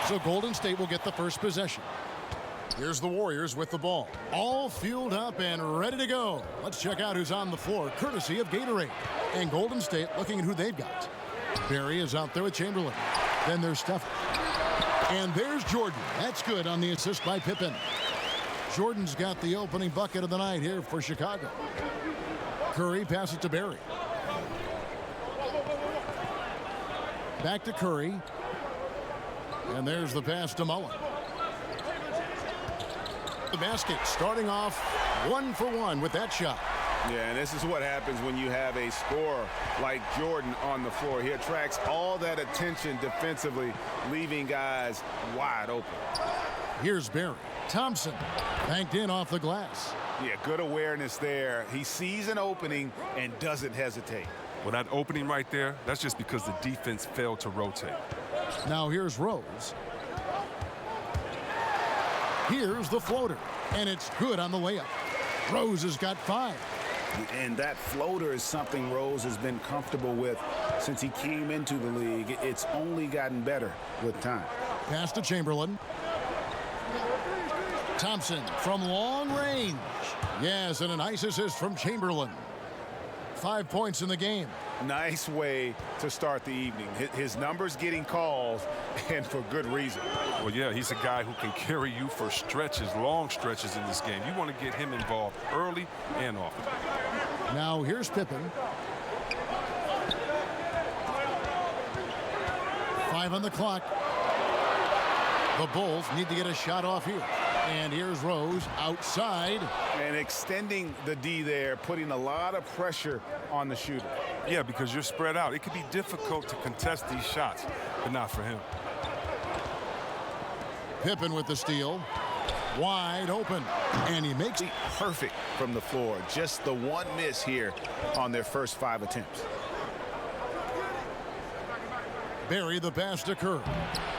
So Golden State will get the first possession. Here's the Warriors with the ball. All fueled up and ready to go. Let's check out who's on the floor, courtesy of Gatorade. And Golden State looking at who they've got. Barry is out there with Chamberlain. Then there's Steph. And there's Jordan. That's good on the assist by Pippen. Jordan's got the opening bucket of the night here for Chicago. Curry passes to Barry. Back to Curry. And there's the pass to Mullen. The basket starting off 1 for 1 with that shot. Yeah, and this is what happens when you have a scorer like Jordan on the floor. He attracts all that attention defensively, leaving guys wide open. Here's Barry. Thompson banked in off the glass. Yeah, good awareness there. He sees an opening and doesn't hesitate. Well, that opening right there, that's just because the defense failed to rotate. Now here's Rose. Here's the floater, and it's good on the layup. Rose has got 5. And that floater is something Rose has been comfortable with since he came into the league. It's only gotten better with time. Pass to Chamberlain. Thompson from long range. Yes, and a nice assist from Chamberlain. 5 points in the game. Nice way to start the evening. His numbers getting called, and for good reason. Well, yeah, he's a guy who can carry you for stretches, long stretches in this game. You want to get him involved early and often. Now here's Pippen. 5 on the clock. The Bulls need to get a shot off here. And here's Rose outside. And extending the D there, putting a lot of pressure on the shooter. Yeah, because you're spread out. It could be difficult to contest these shots, but not for him. Pippen with the steal. Wide open. And he makes it. Perfect from the floor. Just the one miss here on their first 5 attempts. Barry the pass to Curry.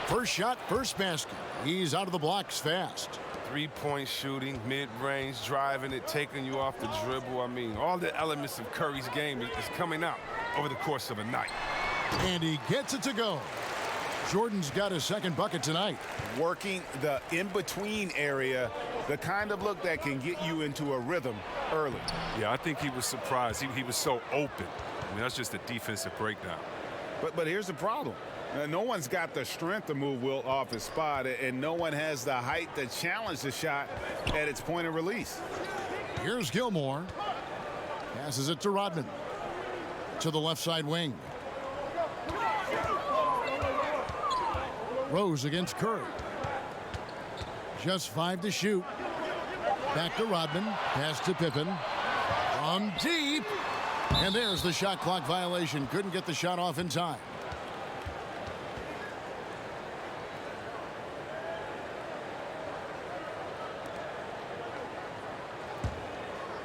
First shot, first basket. He's out of the blocks fast. Three-point shooting, mid-range, driving it, taking you off the dribble. I mean, all the elements of Curry's game is coming out over the course of a night. And he gets it to go. Jordan's got his second bucket tonight. Working the in-between area, the kind of look that can get you into a rhythm early. Yeah, I think he was surprised. He was so open. I mean, that's just a defensive breakdown. But here's the problem. No one's got the strength to move Wilt off his spot, and no one has the height to challenge the shot at its point of release. Here's Gilmore. Passes it to Rodman. To the left side wing. Rose against Curry. Just 5 to shoot. Back to Rodman. Pass to Pippen. From deep. And there's the shot clock violation. Couldn't get the shot off in time.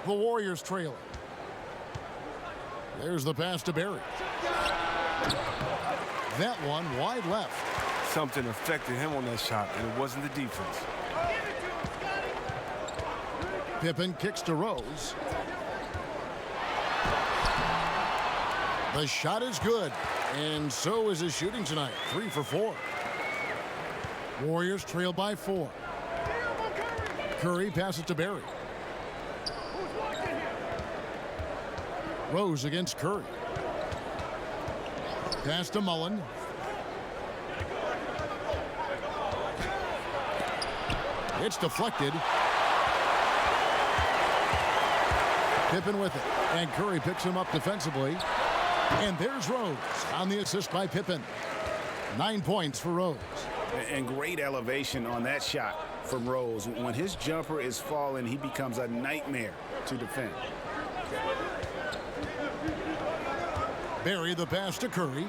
The Warriors trailing. There's the pass to Barry. That one wide left. Something affected him on that shot, and it wasn't the defense. Pippen kicks to Rose. The shot is good, and so is his shooting tonight. 3 for 4. Warriors trail by 4. Curry passes to Barry. Rose against Curry. Pass to Mullen. It's deflected. Pippen with it. And Curry picks him up defensively. And there's Rose on the assist by Pippen. 9 points for Rose. And great elevation on that shot from Rose. When his jumper is falling, he becomes a nightmare to defend. Barry the pass to Curry.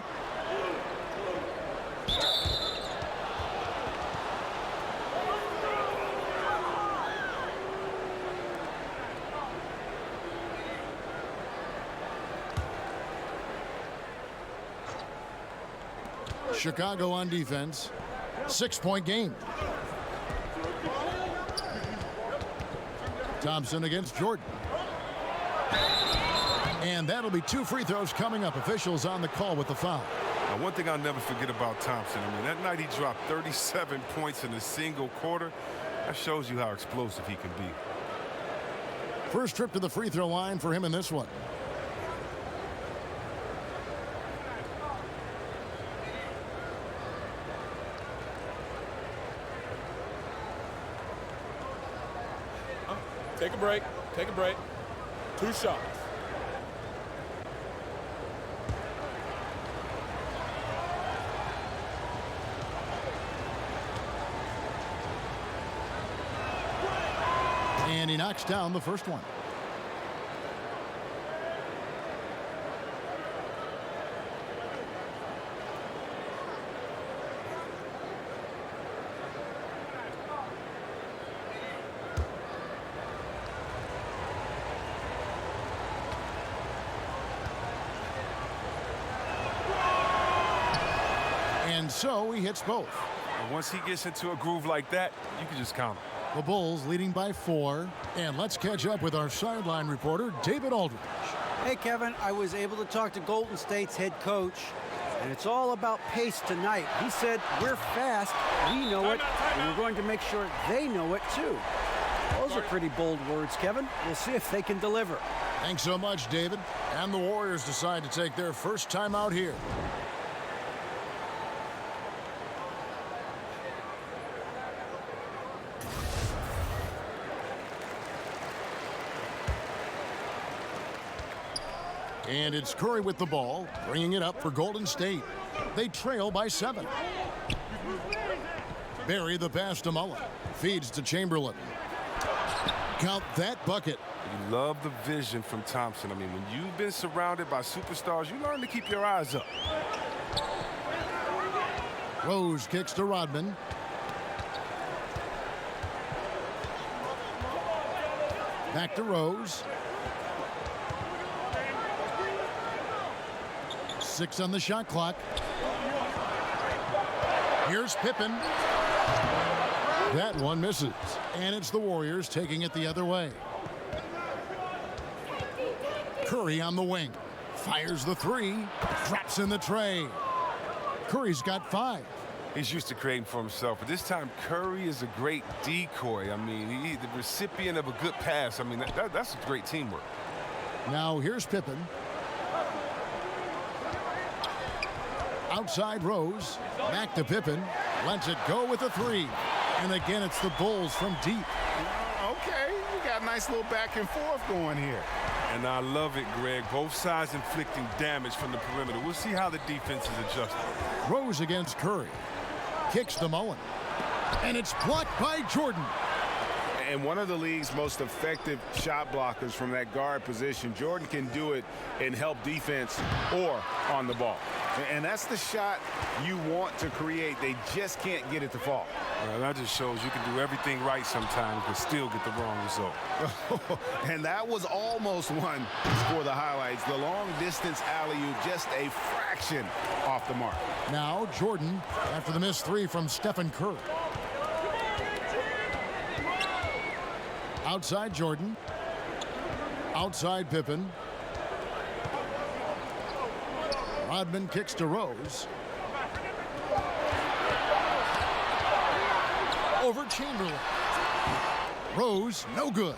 Chicago on defense. 6-point game. Thompson against Jordan. And that'll be 2 free throws coming up. Officials on the call with the foul. Now, one thing I'll never forget about Thompson, I mean, that night he dropped 37 points in a single quarter. That shows you how explosive he can be. First trip to the free throw line for him in this one. Take a break. Take a break. 2 shots. And he knocks down the first one. And so he hits both. And once he gets into a groove like that, you can just count him. The Bulls leading by 4. And let's catch up with our sideline reporter, David Aldridge. Hey, Kevin, I was able to talk to Golden State's head coach, and it's all about pace tonight. He said, we're fast, we know it, and we're going to make sure they know it too. Those are pretty bold words, Kevin. We'll see if they can deliver. Thanks so much, David. And the Warriors decide to take their first time out here. And it's Curry with the ball, bringing it up for Golden State. They trail by 7. Barry the pass to Mullen. Feeds to Chamberlain. Count that bucket. You love the vision from Thompson. I mean, when you've been surrounded by superstars, you learn to keep your eyes up. Rose kicks to Rodman. Back to Rose. 6 on the shot clock. Here's Pippen. That one misses. And it's the Warriors taking it the other way. Curry on the wing. Fires the 3. Drops in the tray. Curry's got 5. He's used to creating for himself, but this time Curry is a great decoy. I mean, he's the recipient of a good pass. I mean, that's great teamwork. Now here's Pippen. Outside Rose. Back to Pippen. Lets it go with a 3. And again, it's the Bulls from deep. Okay, we got a nice little back and forth going here. And I love it, Greg. Both sides inflicting damage from the perimeter. We'll see how the defense is adjusting. Rose against Curry. Kicks to Mullen. And it's blocked by Jordan. And one of the league's most effective shot blockers from that guard position. Jordan can do it and help defense or on the ball. And that's the shot you want to create. They just can't get it to fall. Well, that just shows you can do everything right sometimes but still get the wrong result. And that was almost one for the highlights. The long distance alley-oop, just a fraction off the mark. Now Jordan after the missed 3 from Stephen Curry. Outside Jordan. Outside Pippen. Rodman kicks to Rose. Over Chamberlain. Rose, no good.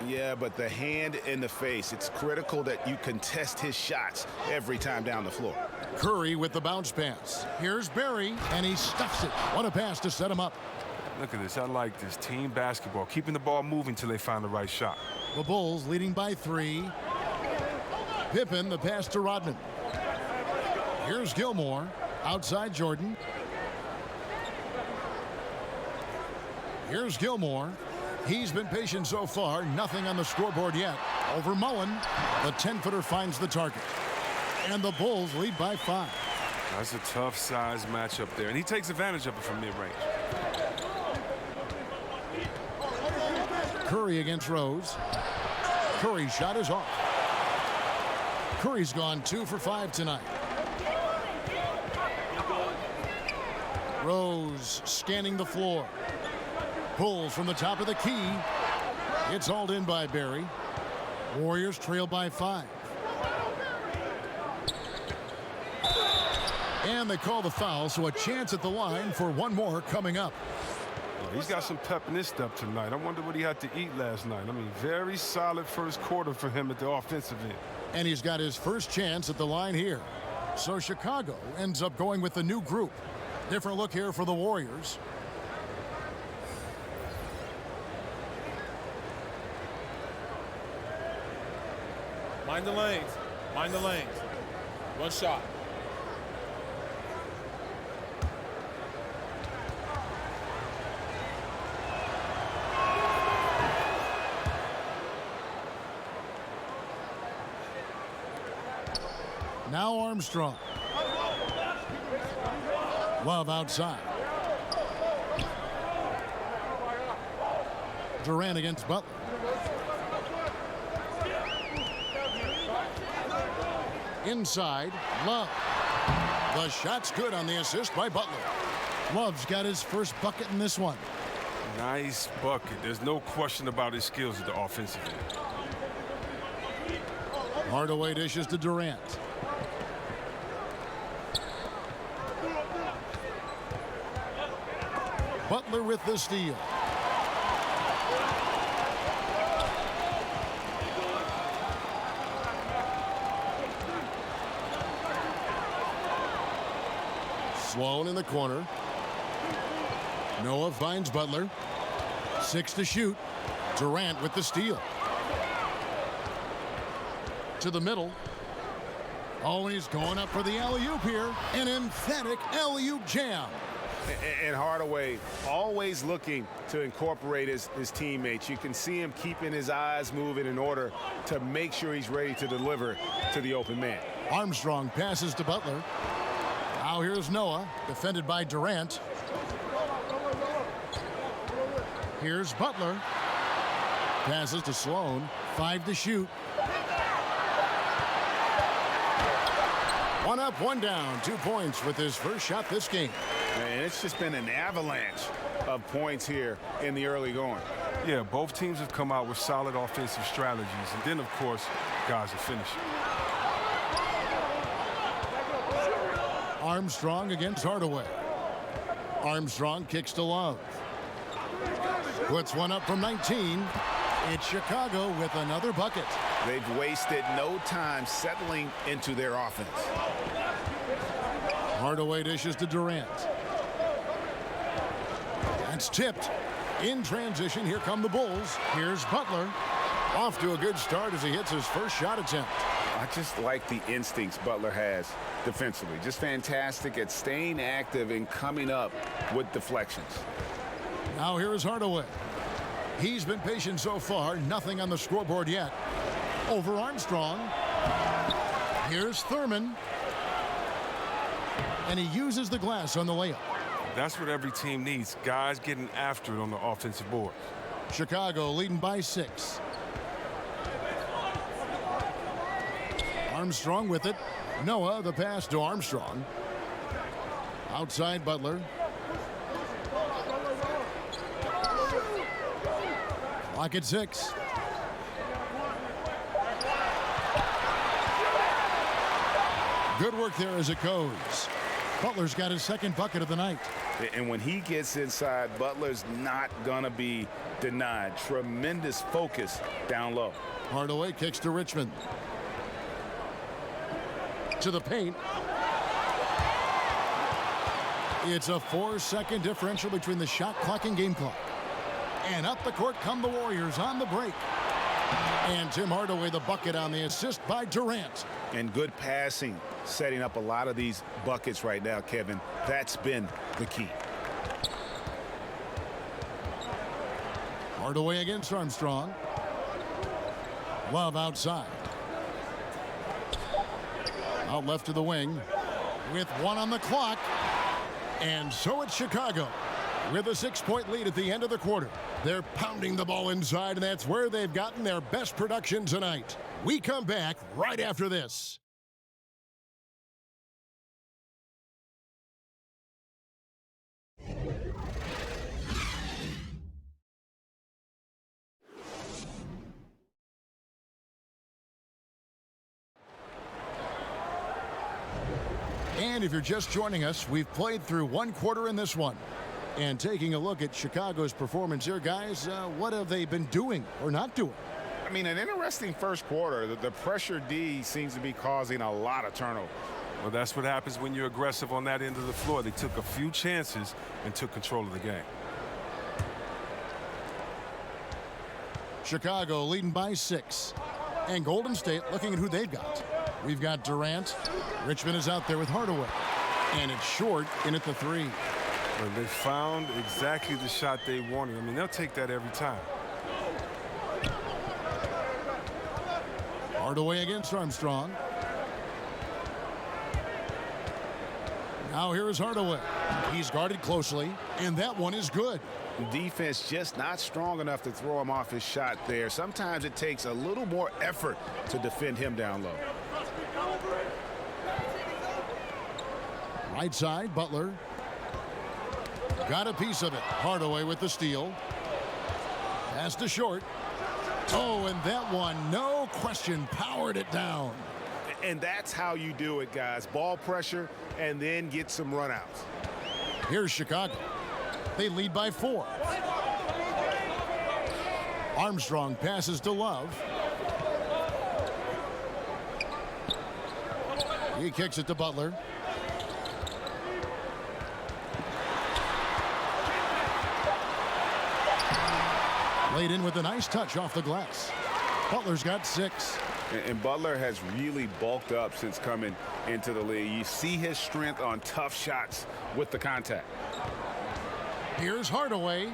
Yeah, but the hand in the face, it's critical that you contest his shots every time down the floor. Curry with the bounce pass. Here's Barry, and he stuffs it. What a pass to set him up. Look at this. I like this. Team basketball. Keeping the ball moving till they find the right shot. The Bulls leading by 3. Pippen, the pass to Rodman. Here's Gilmore. Outside Jordan. Here's Gilmore. He's been patient so far. Nothing on the scoreboard yet. Over Mullen. The 10-footer finds the target. And the Bulls lead by 5. That's a tough size matchup there. And he takes advantage of it from mid-range. Curry against Rose. Curry's shot is off. Curry's gone 2 for 5 tonight. Rose scanning the floor. Pulls from the top of the key. It's hauled in by Barry. Warriors trail by 5. And they call the foul, so a chance at the line for one more coming up. He's got some pep in his step tonight. I wonder what he had to eat last night. I mean, very solid first quarter for him at the offensive end. And he's got his first chance at the line here. So Chicago ends up going with the new group. Different look here for the Warriors. Mind the lanes. Mind the lanes. One shot. Now Armstrong. Love outside. Durant against Butler. Inside, Love. The shot's good on the assist by Butler. Love's got his first bucket in this one. Nice bucket. There's no question about his skills at the offensive end. Hardaway dishes to Durant. Butler with the steal. Sloan in the corner. Noah finds Butler. 6 to shoot. Durant with the steal. To the middle. Oh, and he's going up for the alley-oop here. An emphatic alley-oop jam. And Hardaway always looking to incorporate his teammates. You can see him keeping his eyes moving in order to make sure he's ready to deliver to the open man. Armstrong passes to Butler. Now here's Noah, defended by Durant. Here's Butler. Passes to Sloan. 5 to shoot. 1 up, 1 down. 2 points with his first shot this game. And it's just been an avalanche of points here in the early going. Yeah, both teams have come out with solid offensive strategies. And then, of course, guys are finishing. Armstrong against Hardaway. Armstrong kicks to Love. Puts one up from 19. It's Chicago with another bucket. They've wasted no time settling into their offense. Hardaway dishes to Durant. That's tipped. In transition, here come the Bulls. Here's Butler. Off to a good start as he hits his first shot attempt. I just like the instincts Butler has defensively. Just fantastic at staying active and coming up with deflections. Now here is Hardaway. He's been patient so far. Nothing on the scoreboard yet. Over Armstrong. Here's Thurman. And he uses the glass on the layup. That's what every team needs. Guys getting after it on the offensive board. Chicago leading by 6. Armstrong with it. Noah, the pass to Armstrong. Outside Butler. Clock at 6. Good work there as it goes. Butler's got his second bucket of the night. And when he gets inside, Butler's not going to be denied. Tremendous focus down low. Hardaway kicks to Richmond. To the paint. It's a 4-second differential between the shot clock and game clock. And up the court come the Warriors on the break. And Tim Hardaway the bucket on the assist by Durant. And good passing, setting up a lot of these buckets right now, Kevin. That's been the key. Hardaway against Armstrong. Love outside. Out left to the wing with 1 on the clock. And so it's Chicago with a 6-point lead at the end of the quarter. They're pounding the ball inside, and that's where they've gotten their best production tonight. We come back right after this. And if you're just joining us, we've played through one quarter in this one. And taking a look at Chicago's performance here, guys, what have they been doing or not doing? I mean, an interesting first quarter. The pressure D seems to be causing a lot of turnover. Well, that's what happens when you're aggressive on that end of the floor. They took a few chances and took control of the game. Chicago leading by 6. And Golden State looking at who they've got. We've got Durant. Richmond is out there with Hardaway. And it's short in at the 3. Well, they found exactly the shot they wanted. I mean, they'll take that every time. Hardaway against Armstrong. Now here is Hardaway. He's guarded closely, and that one is good. Defense just not strong enough to throw him off his shot there. Sometimes it takes a little more effort to defend him down low. Right side, Butler. Got a piece of it. Hardaway with the steal. Pass to short. Oh, and that one, no question, powered it down. And that's how you do it, guys. Ball pressure and then get some runouts. Here's Chicago. They lead by 4. Armstrong passes to Love. He kicks it to Butler. Laid in with a nice touch off the glass. Butler's got 6. And Butler has really bulked up since coming into the league. You see his strength on tough shots with the contact. Here's Hardaway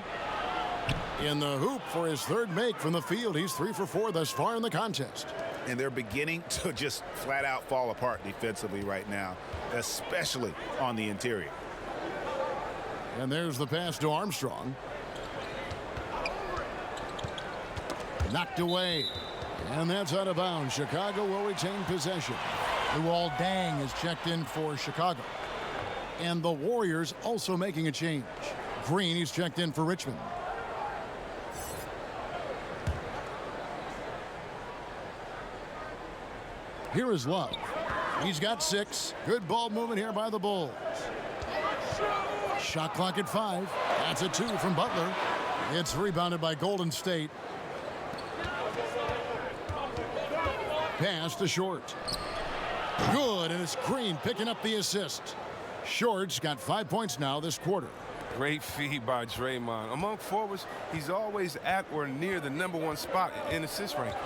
in the hoop for his 3rd make from the field. He's 3 for 4 thus far in the contest. And they're beginning to just flat out fall apart defensively right now, especially on the interior. And there's the pass to Armstrong. Knocked away. And that's out of bounds. Chicago will retain possession. Luol Deng is checked in for Chicago. And the Warriors also making a change. Green is checked in for Richmond. Here is Love. He's got 6. Good ball movement here by the Bulls. Shot clock at 5. That's a 2 from Butler. It's rebounded by Golden State. Pass to Short. Good, and it's Green picking up the assist. Short's got 5 points now this quarter. Great feed by Draymond. Among forwards, he's always at or near the #1 spot in assist ranking.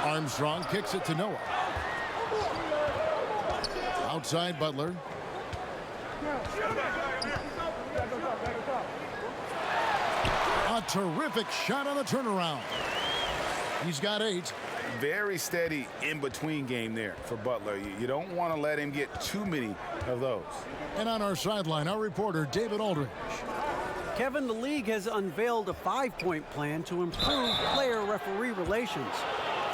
Armstrong kicks it to Noah. Outside Butler. A terrific shot on the turnaround. He's got 8. Very steady in-between game there for Butler. You don't want to let him get too many of those. And on our sideline, our reporter, David Aldridge. Kevin, the league has unveiled a 5-point plan to improve player-referee relations.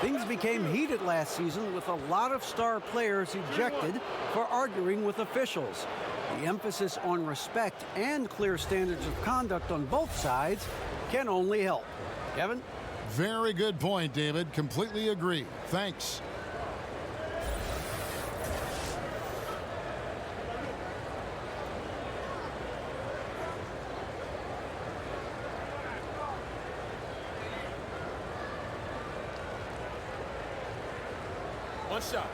Things became heated last season with a lot of star players ejected for arguing with officials. The emphasis on respect and clear standards of conduct on both sides can only help. Kevin? Very good point, David. Completely agree. Thanks. One shot.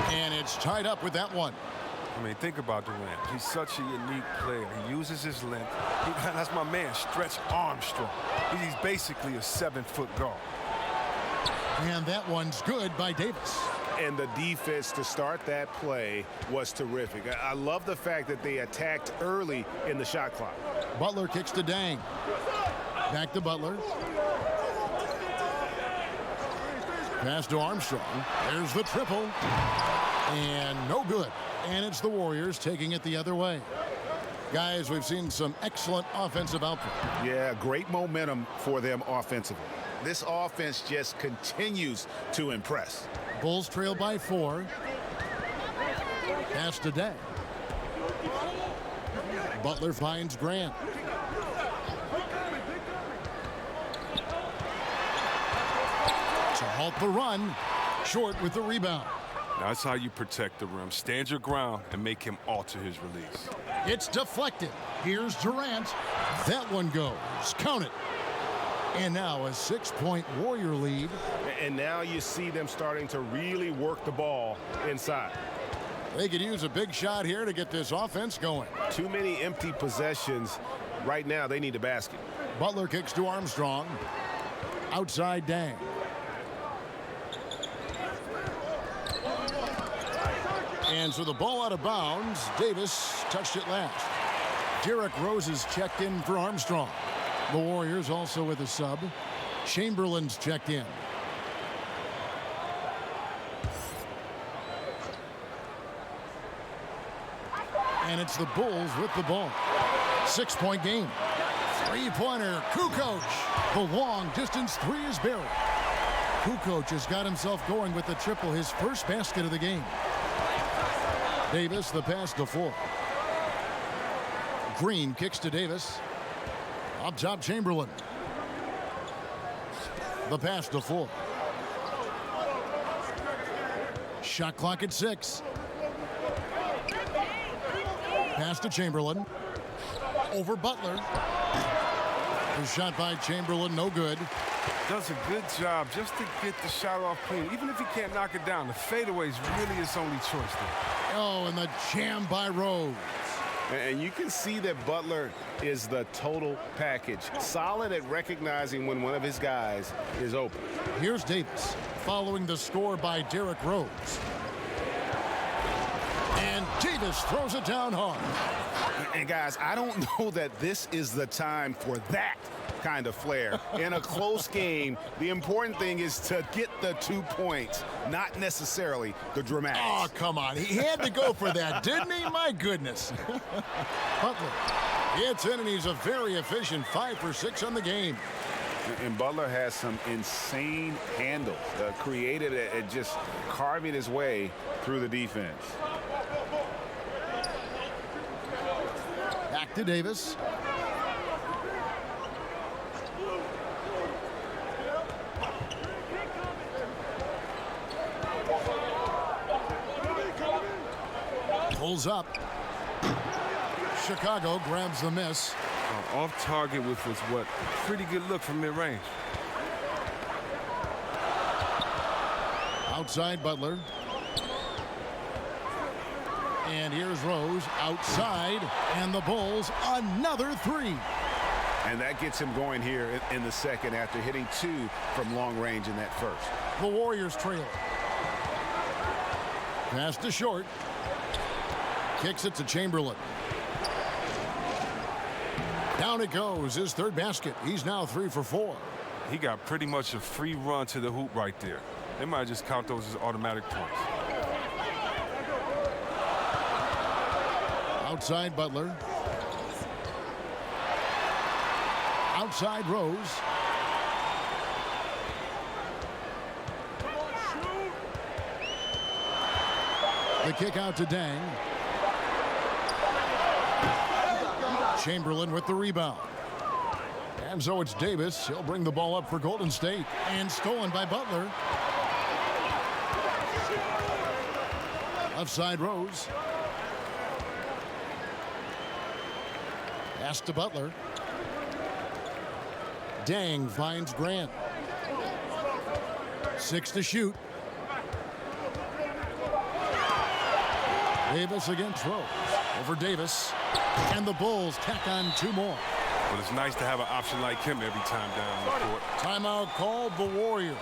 And it's tied up with that one. I mean, think about Durant. He's such a unique player. He uses his length. That's my man, Stretch Armstrong. He's basically a 7-foot guard. And that one's good by Davis. And the defense to start that play was terrific. I love the fact that they attacked early in the shot clock. Butler kicks to Deng. Back to Butler. Pass to Armstrong. There's the triple. And no good. And it's the Warriors taking it the other way. Guys, we've seen some excellent offensive output. Yeah, great momentum for them offensively. This offense just continues to impress. Bulls trail by 4. Pass to Deng. Butler finds Grant. To halt the run. Short with the rebound. Now, that's how you protect the rim. Stand your ground and make him alter his release. It's deflected. Here's Durant. That one goes. Count it. And now a 6-point Warrior lead. And now you see them starting to really work the ball inside. They could use a big shot here to get this offense going. Too many empty possessions. Right now, they need a basket. Butler kicks to Armstrong. Outside Dang. And so the ball out of bounds. Davis touched it last. Derrick Rose is checked in for Armstrong. The Warriors also with a sub. Chamberlain's checked in. And it's the Bulls with the ball. 6-point game. Three-pointer. Kukoc. The long distance three is buried. Kukoc has got himself going with the triple, his first basket of the game. Davis, the pass to Ford. Green kicks to Davis. Up top, Chamberlain. The pass to Ford. Shot clock at 6. Pass to Chamberlain. Over Butler. The shot by Chamberlain, no good. Does a good job just to get the shot off clean. Even if he can't knock it down, the fadeaway is really his only choice there. Oh, and the jam by Rose. And you can see that Butler is the total package. Solid at recognizing when one of his guys is open. Here's Davis following the score by Derrick Rose. And Davis throws it down hard. And guys, I don't know that this is the time for that kind of flair. In a close game, the important thing is to get the 2 points, not necessarily the dramatics. Oh, come on. He had to go for that, didn't he? My goodness. Butler gets in, and he's a very efficient 5 for 6 on the game. And Butler has some insane handles, created at just carving his way through the defense. Back to Davis. Pulls up. Chicago grabs the miss. Off target with was what? Pretty good look from mid-range. Outside Butler. And here's Rose outside. And the Bulls another three. And that gets him going here in the second after hitting 2 from long range in that first. The Warriors trail. Pass to Short. Kicks it to Chamberlain. Down it goes, his third basket. He's now 3 for 4. He got pretty much a free run to the hoop right there. They might just count those as automatic points. Outside Butler. Outside Rose. The kick out to Dang. Chamberlain with the rebound. And so it's Davis. He'll bring the ball up for Golden State. And stolen by Butler. Left side Rose. Pass to Butler. Dang finds Grant. 6 to shoot. Davis against Rose. Over Davis. And the Bulls tack on 2 more. But it's nice to have an option like him every time down the court. Timeout called the Warriors.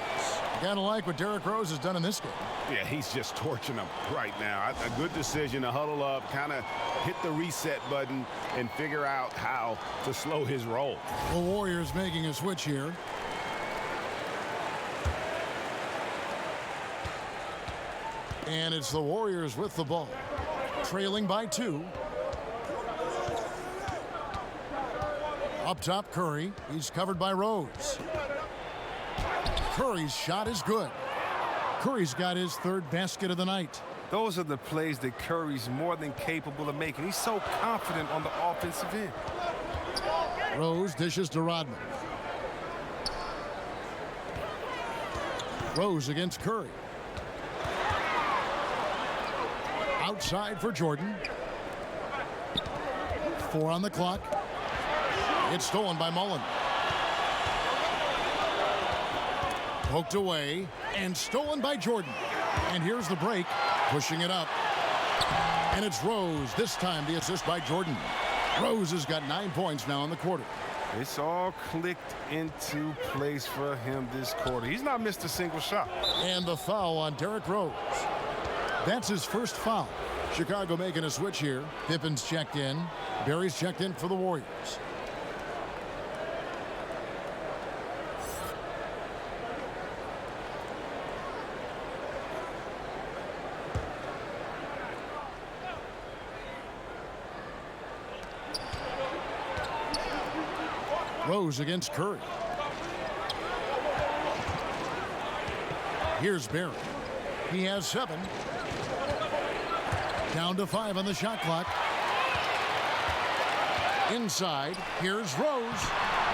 You gotta like what Derrick Rose has done in this game. Yeah, he's just torching them right now. A good decision to huddle up, kind of hit the reset button, and figure out how to slow his roll. The Warriors making a switch here. And it's the Warriors with the ball. Trailing by 2. Up top, Curry. He's covered by Rose. Curry's shot is good. Curry's got his 3rd basket of the night. Those are the plays that Curry's more than capable of making. He's so confident on the offensive end. Rose dishes to Rodman. Rose against Curry. Outside for Jordan. 4 on the clock. It's stolen by Mullen. Poked away and stolen by Jordan. And here's the break, pushing it up. And it's Rose, this time the assist by Jordan. Rose has got 9 points now in the quarter. It's all clicked into place for him this quarter. He's not missed a single shot. And the foul on Derrick Rose. That's his first foul. Chicago making a switch here. Pippen's checked in. Barry's checked in for the Warriors. Rose against Curry. Here's Barry. He has 7. Down to 5 on the shot clock. Inside, here's Rose.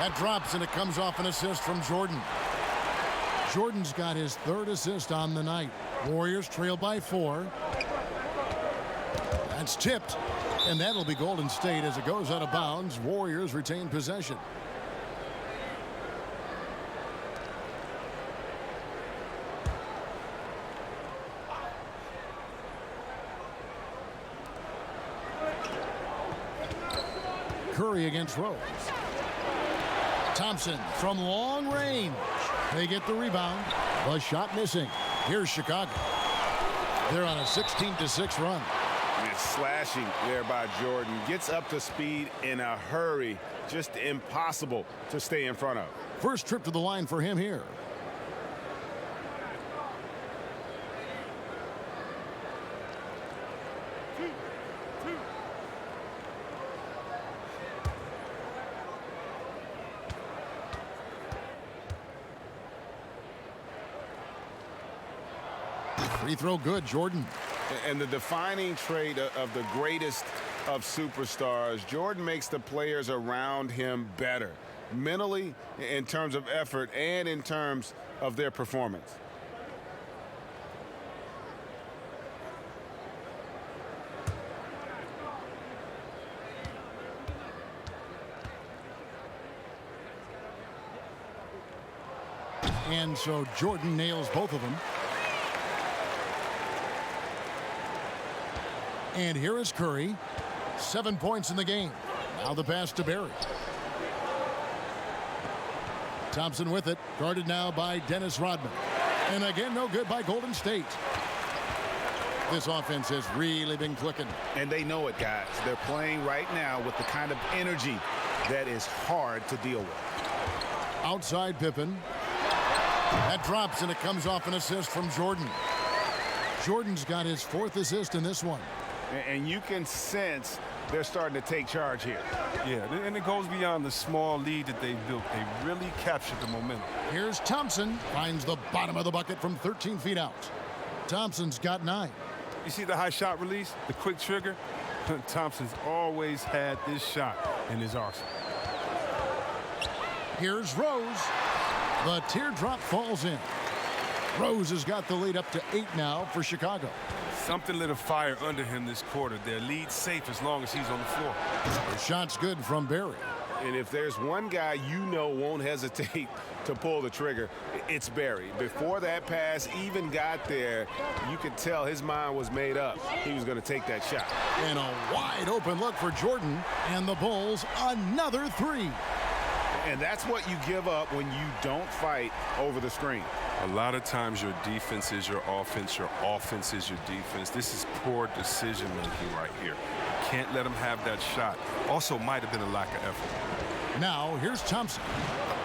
That drops and it comes off an assist from Jordan. Jordan's got his 3rd assist on the night. Warriors trail by 4. That's tipped, and that'll be Golden State as it goes out of bounds. Warriors retain possession. Curry against Rose. Thompson from long range. They get the rebound. The shot missing. Here's Chicago. They're on a 16-6 run. It's slashing there by Jordan. Gets up to speed in a hurry. Just impossible to stay in front of. First trip to the line for him here. Free throw good, Jordan. And the defining trait of the greatest of superstars, Jordan makes the players around him better, mentally, in terms of effort, and in terms of their performance. And so Jordan nails both of them. And here is Curry. 7 points in the game. Now the pass to Barry. Thompson with it. Guarded now by Dennis Rodman. And again, no good by Golden State. This offense has really been clicking. And they know it, guys. They're playing right now with the kind of energy that is hard to deal with. Outside Pippen. That drops and it comes off an assist from Jordan. Jordan's got his 4th assist in this one. And you can sense they're starting to take charge here. Yeah, and it goes beyond the small lead that they built. They really captured the momentum. Here's Thompson. Finds the bottom of the bucket from 13 feet out. Thompson's got 9. You see the high shot release, the quick trigger? Thompson's always had this shot in his arsenal. Here's Rose. The teardrop falls in. Rose has got the lead up to 8 now for Chicago. Something lit a fire under him this quarter. Their lead safe as long as he's on the floor. The shot's good from Barry. And if there's one guy you know won't hesitate to pull the trigger, it's Barry. Before that pass even got there, you could tell his mind was made up. He was going to take that shot. And a wide open look for Jordan. And the Bulls, another 3. And that's what you give up when you don't fight over the screen. A lot of times your defense is your offense is your defense. This is poor decision-making right here. Can't let him have that shot. Also might have been a lack of effort. Now, here's Thompson.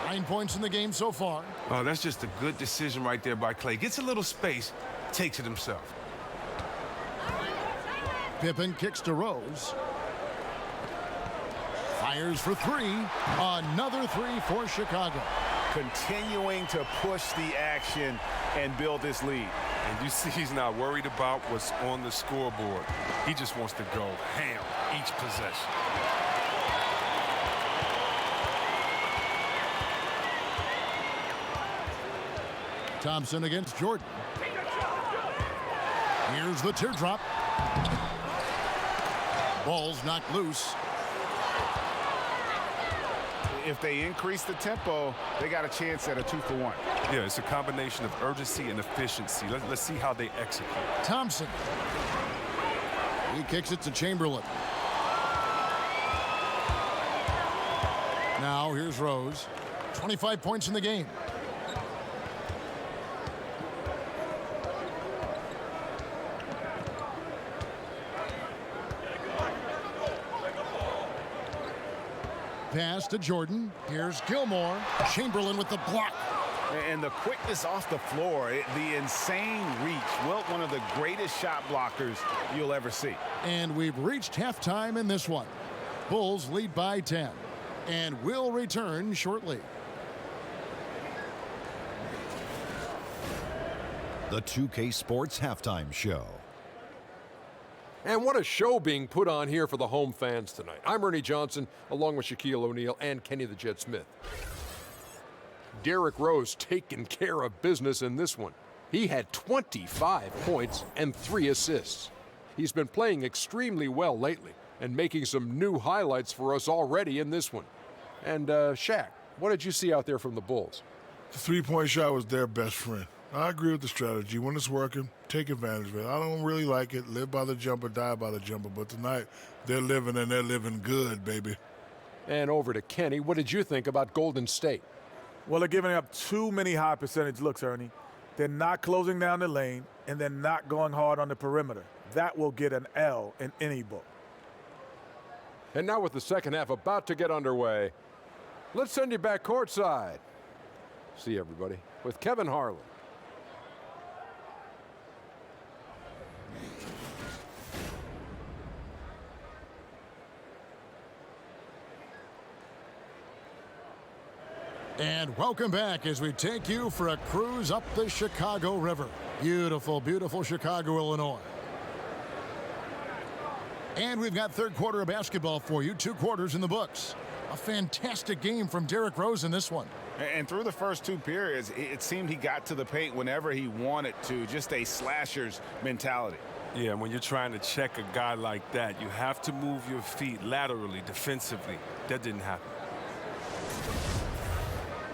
9 points in the game so far. Oh, that's just a good decision right there by Clay. Gets a little space, takes it himself. Pippen kicks to Rose. Fires for 3. Another 3 for Chicago. Continuing to push the action and build this lead. And you see he's not worried about what's on the scoreboard. He just wants to go ham each possession. Thompson against Jordan. Here's the teardrop. Ball's knocked loose. If they increase the tempo, they got a chance at a 2-for-1. Yeah, it's a combination of urgency and efficiency. Let's see how they execute. Thompson. He kicks it to Chamberlain. Now here's Rose. 25 points in the game. Pass to Jordan. Here's Gilmore. Chamberlain with the block. And the quickness off the floor, the insane reach. Wilt, one of the greatest shot blockers you'll ever see. And we've reached halftime in this one. Bulls lead by 10. And will return shortly. The 2K Sports Halftime Show. And what a show being put on here for the home fans tonight. I'm Ernie Johnson, along with Shaquille O'Neal and Kenny the Jet Smith. Derrick Rose taking care of business in this one. He had 25 points and 3 assists. He's been playing extremely well lately and making some new highlights for us already in this one. And Shaq, what did you see out there from the Bulls? The three-point shot was their best friend. I agree with the strategy. When it's working, take advantage of it. I don't really like it. Live by the jumper, die by the jumper. But tonight, they're living, and they're living good, baby. And over to Kenny. What did you think about Golden State? Well, they're giving up too many high percentage looks, Ernie. They're not closing down the lane, and they're not going hard on the perimeter. That will get an L in any book. And now with the second half about to get underway, let's send you back courtside. See everybody with Kevin Harlan. And welcome back as we take you for a cruise up the Chicago River. Beautiful, beautiful Chicago, Illinois. And we've got third quarter of basketball for you, 2 quarters in the books. A fantastic game from Derrick Rose in this one. And through the first 2 periods, it seemed he got to the paint whenever he wanted to, just a slasher's mentality. Yeah, when you're trying to check a guy like that, you have to move your feet laterally, defensively. That didn't happen.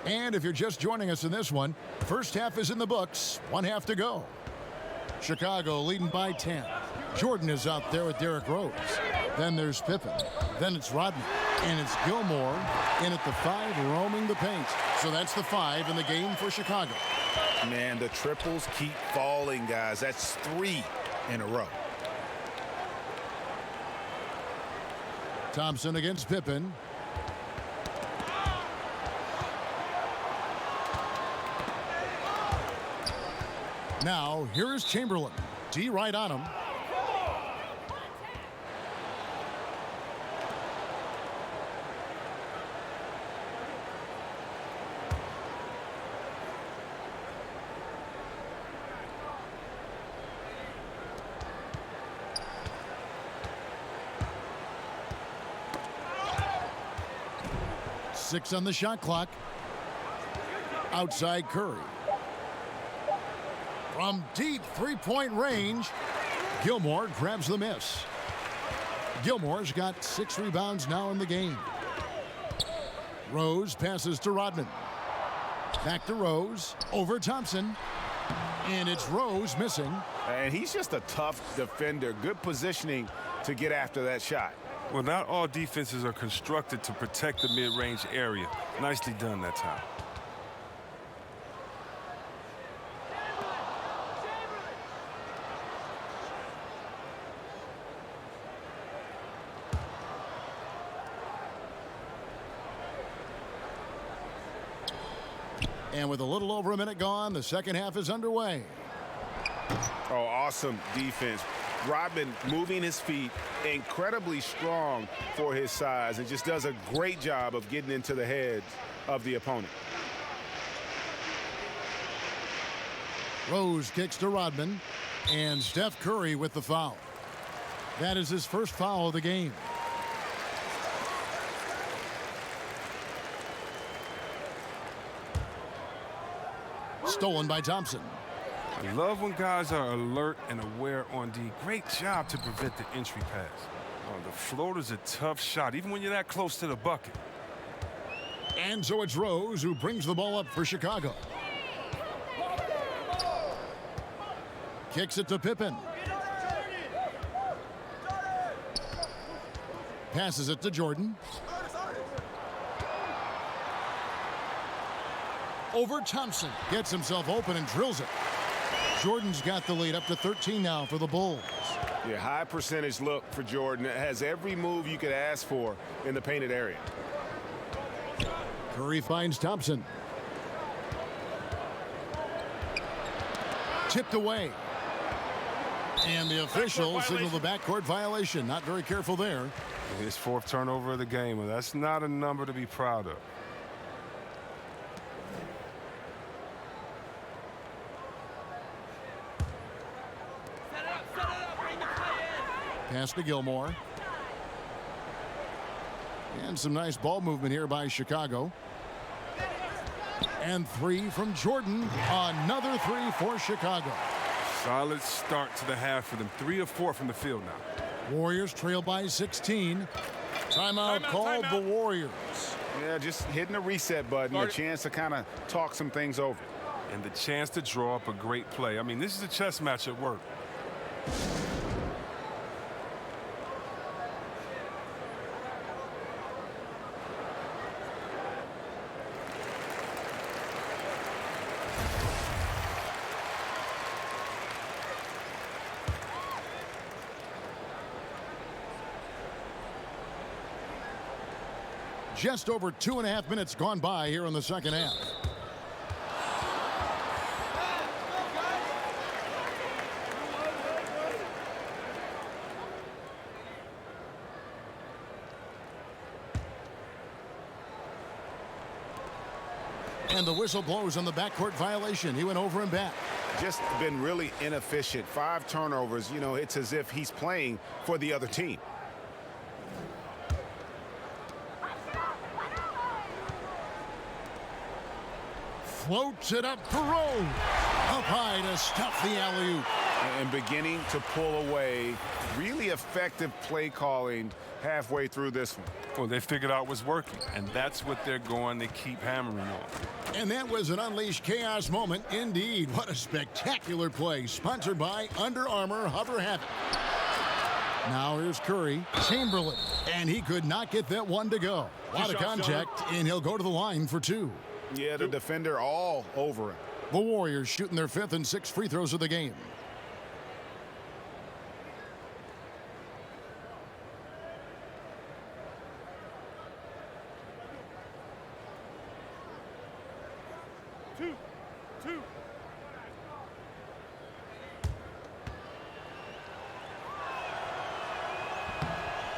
And if you're just joining us in this one, first half is in the books, 1 half to go. Chicago leading by 10. Jordan is out there with Derrick Rose. Then there's Pippen. Then it's Rodman. And it's Gilmore in at the 5, roaming the paint. So that's the 5 in the game for Chicago. Man, the triples keep falling, guys. That's 3 in a row. Thompson against Pippen. Now, here's Chamberlain. D right on him. Six on the shot clock. Outside Curry. From deep three-point range, Gilmore grabs the miss. Gilmore's got 6 rebounds now in the game. Rose passes to Rodman. Back to Rose, over Thompson. And it's Rose missing. And he's just a tough defender. Good positioning to get after that shot. Well, not all defenses are constructed to protect the mid-range area. Nicely done that time. And with a little over a minute gone, the second half is underway. Oh, awesome defense. Rodman moving his feet, incredibly strong for his size, and just does a great job of getting into the heads of the opponent. Rose kicks to Rodman, and Steph Curry with the foul. That is his first foul of the game. Stolen by Thompson. I love when guys are alert and aware on D. Great job to prevent the entry pass. Oh, the floater's a tough shot, even when you're that close to the bucket. And so it's Rose who brings the ball up for Chicago. Kicks it to Pippen. Passes it to Jordan. Over Thompson. Gets himself open and drills it. Jordan's got the lead up to 13 now for the Bulls. Yeah, high percentage look for Jordan. It has every move you could ask for in the painted area. Curry finds Thompson. Tipped away. And the officials signal the backcourt violation. Not very careful there. His fourth turnover of the game. Well, that's not a number to be proud of. Pass to Gilmore. And some nice ball movement here by Chicago. And three from Jordan. Another three for Chicago. Solid start to the half for them. 3 of 4 from the field now. Warriors trail by 16. Timeout called the Warriors. Yeah, just hitting the reset button, a chance to kind of talk some things over. And the chance to draw up a great play. I mean, this is a chess match at work. Just over 2.5 minutes gone by here in the second half. And the whistle blows on the backcourt violation. He went over and back. Just been really inefficient. 5 turnovers. You know, it's as if he's playing for the other team. Floats it up for Rose. Up high to stuff the alley-oop. And beginning to pull away. Really effective play calling halfway through this one. Well, they figured out what's working, and that's what they're going to keep hammering on. And that was an Unleashed Chaos moment. Indeed, what a spectacular play. Sponsored by Under Armour Hover Havoc. Now here's Curry. Chamberlain. And he could not get that one to go. A lot of contact, and he'll go to the line for 2. Yeah, the defender all over him. The Warriors shooting their 5th and 6th free throws of the game. Two.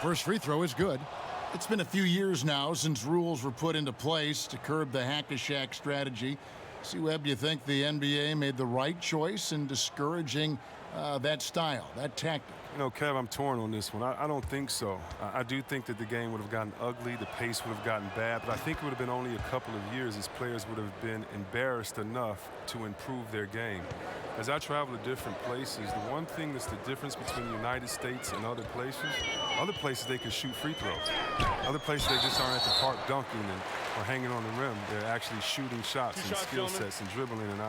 First free throw is good. It's been a few years now since rules were put into place to curb the hack-a-shack strategy. C-Webb, do you think the NBA made the right choice in discouraging that style, that tactic? You know, Kev, I'm torn on this one. I don't think so. I do think that the game would have gotten ugly, the pace would have gotten bad, but I think it would have been only a couple of years as players would have been embarrassed enough to improve their game. As I travel to different places, the one thing that's the difference between the United States and other places they can shoot free throws. Other places they just aren't at the park dunking or hanging on the rim. They're actually shooting shots and skill sets and dribbling. And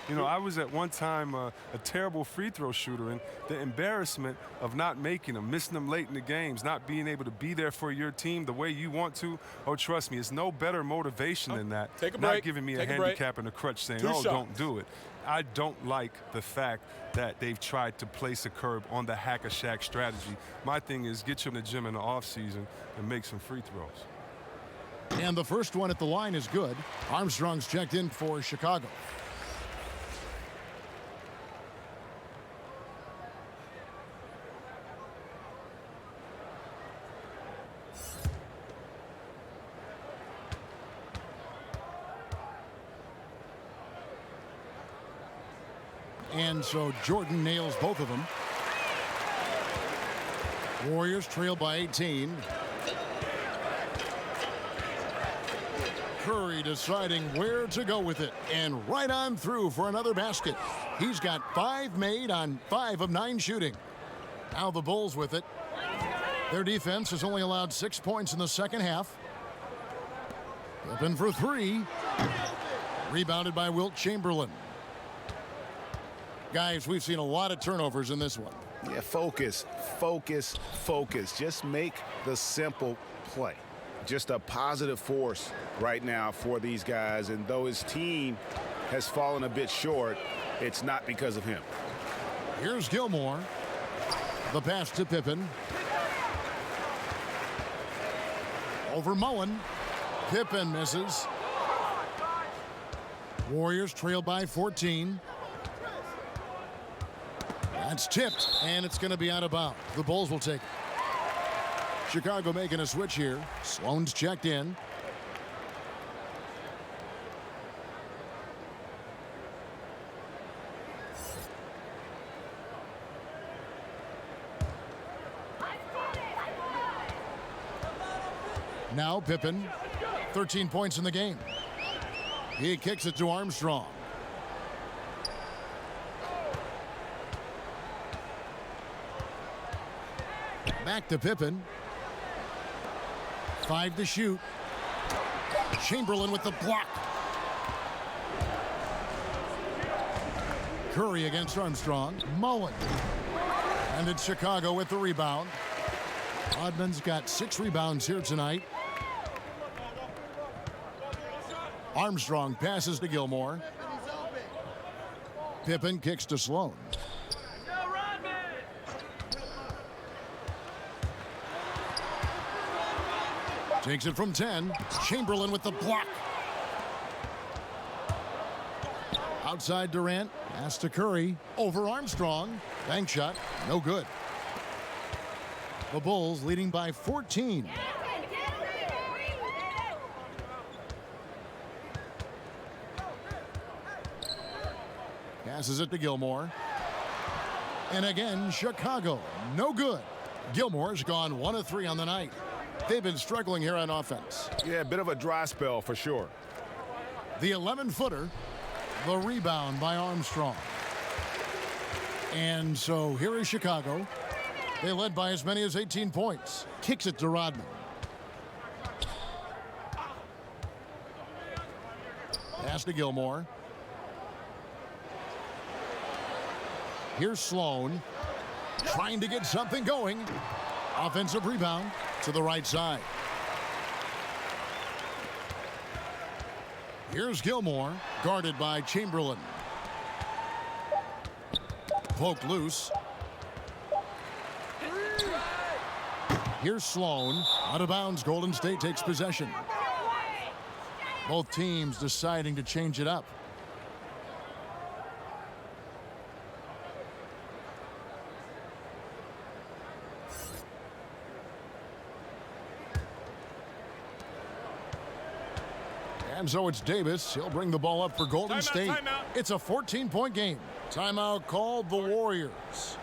you know, I was at one time a terrible free throw shooter, and the embarrassment of not making them, missing them late in the games, not being able to be there for your team the way you want to, oh, trust me, it's no better motivation than that. Take a not break. giving me Take a a handicap and a crutch saying, oh, don't do it. I don't like the fact that they've tried to place a curb on the hack-a-shack strategy. My thing is get you in the gym in the offseason and make some free throws. And the first one at the line is good. Armstrong's checked in for Chicago. And so Jordan nails both of them. Warriors trail by 18. Curry deciding where to go with it, and right on through for another basket. He's got 5 made on 5 of 9 shooting. Now the Bulls with it. Their defense has only allowed 6 points in the second half. Pippen for 3. Rebounded by Wilt Chamberlain. Guys, we've seen a lot of turnovers in this one. Yeah, focus, focus, focus. Just make the simple play. Just a positive force right now for these guys. And though his team has fallen a bit short, it's not because of him. Here's Gilmore. The pass to Pippen. Over Mullen. Pippen misses. Warriors trail by 14. That's tipped, and it's going to be out of bounds. The Bulls will take it. Chicago making a switch here. Sloan's checked in. Now Pippen, 13 points in the game. He kicks it to Armstrong. Back to Pippen. 5 to shoot. Chamberlain with the block. Curry against Armstrong. Mullen. And it's Chicago with the rebound. Rodman's got 6 rebounds here tonight. Armstrong passes to Gilmore. Pippen kicks to Sloan. Takes it from 10. Chamberlain with the block. Outside Durant. Pass to Curry. Over Armstrong. Bank shot. No good. The Bulls leading by 14. Passes it to Gilmore. And again, Chicago. No good. Gilmore's gone 1 of 3 on the night. They've been struggling here on offense. Yeah, a bit of a dry spell for sure. The 11-footer, the rebound by Armstrong. And so here is Chicago. They led by as many as 18 points. Kicks it to Rodman. Pass to Gilmore. Here's Sloan. Trying to get something going. Offensive rebound to the right side. Here's Gilmore, guarded by Chamberlain. Poked loose. Here's Sloan. Out of bounds, Golden State takes possession. Both teams deciding to change it up. And so it's Davis. He'll bring the ball up for Golden State. Timeout. It's a 14-point game. Timeout called the Warriors.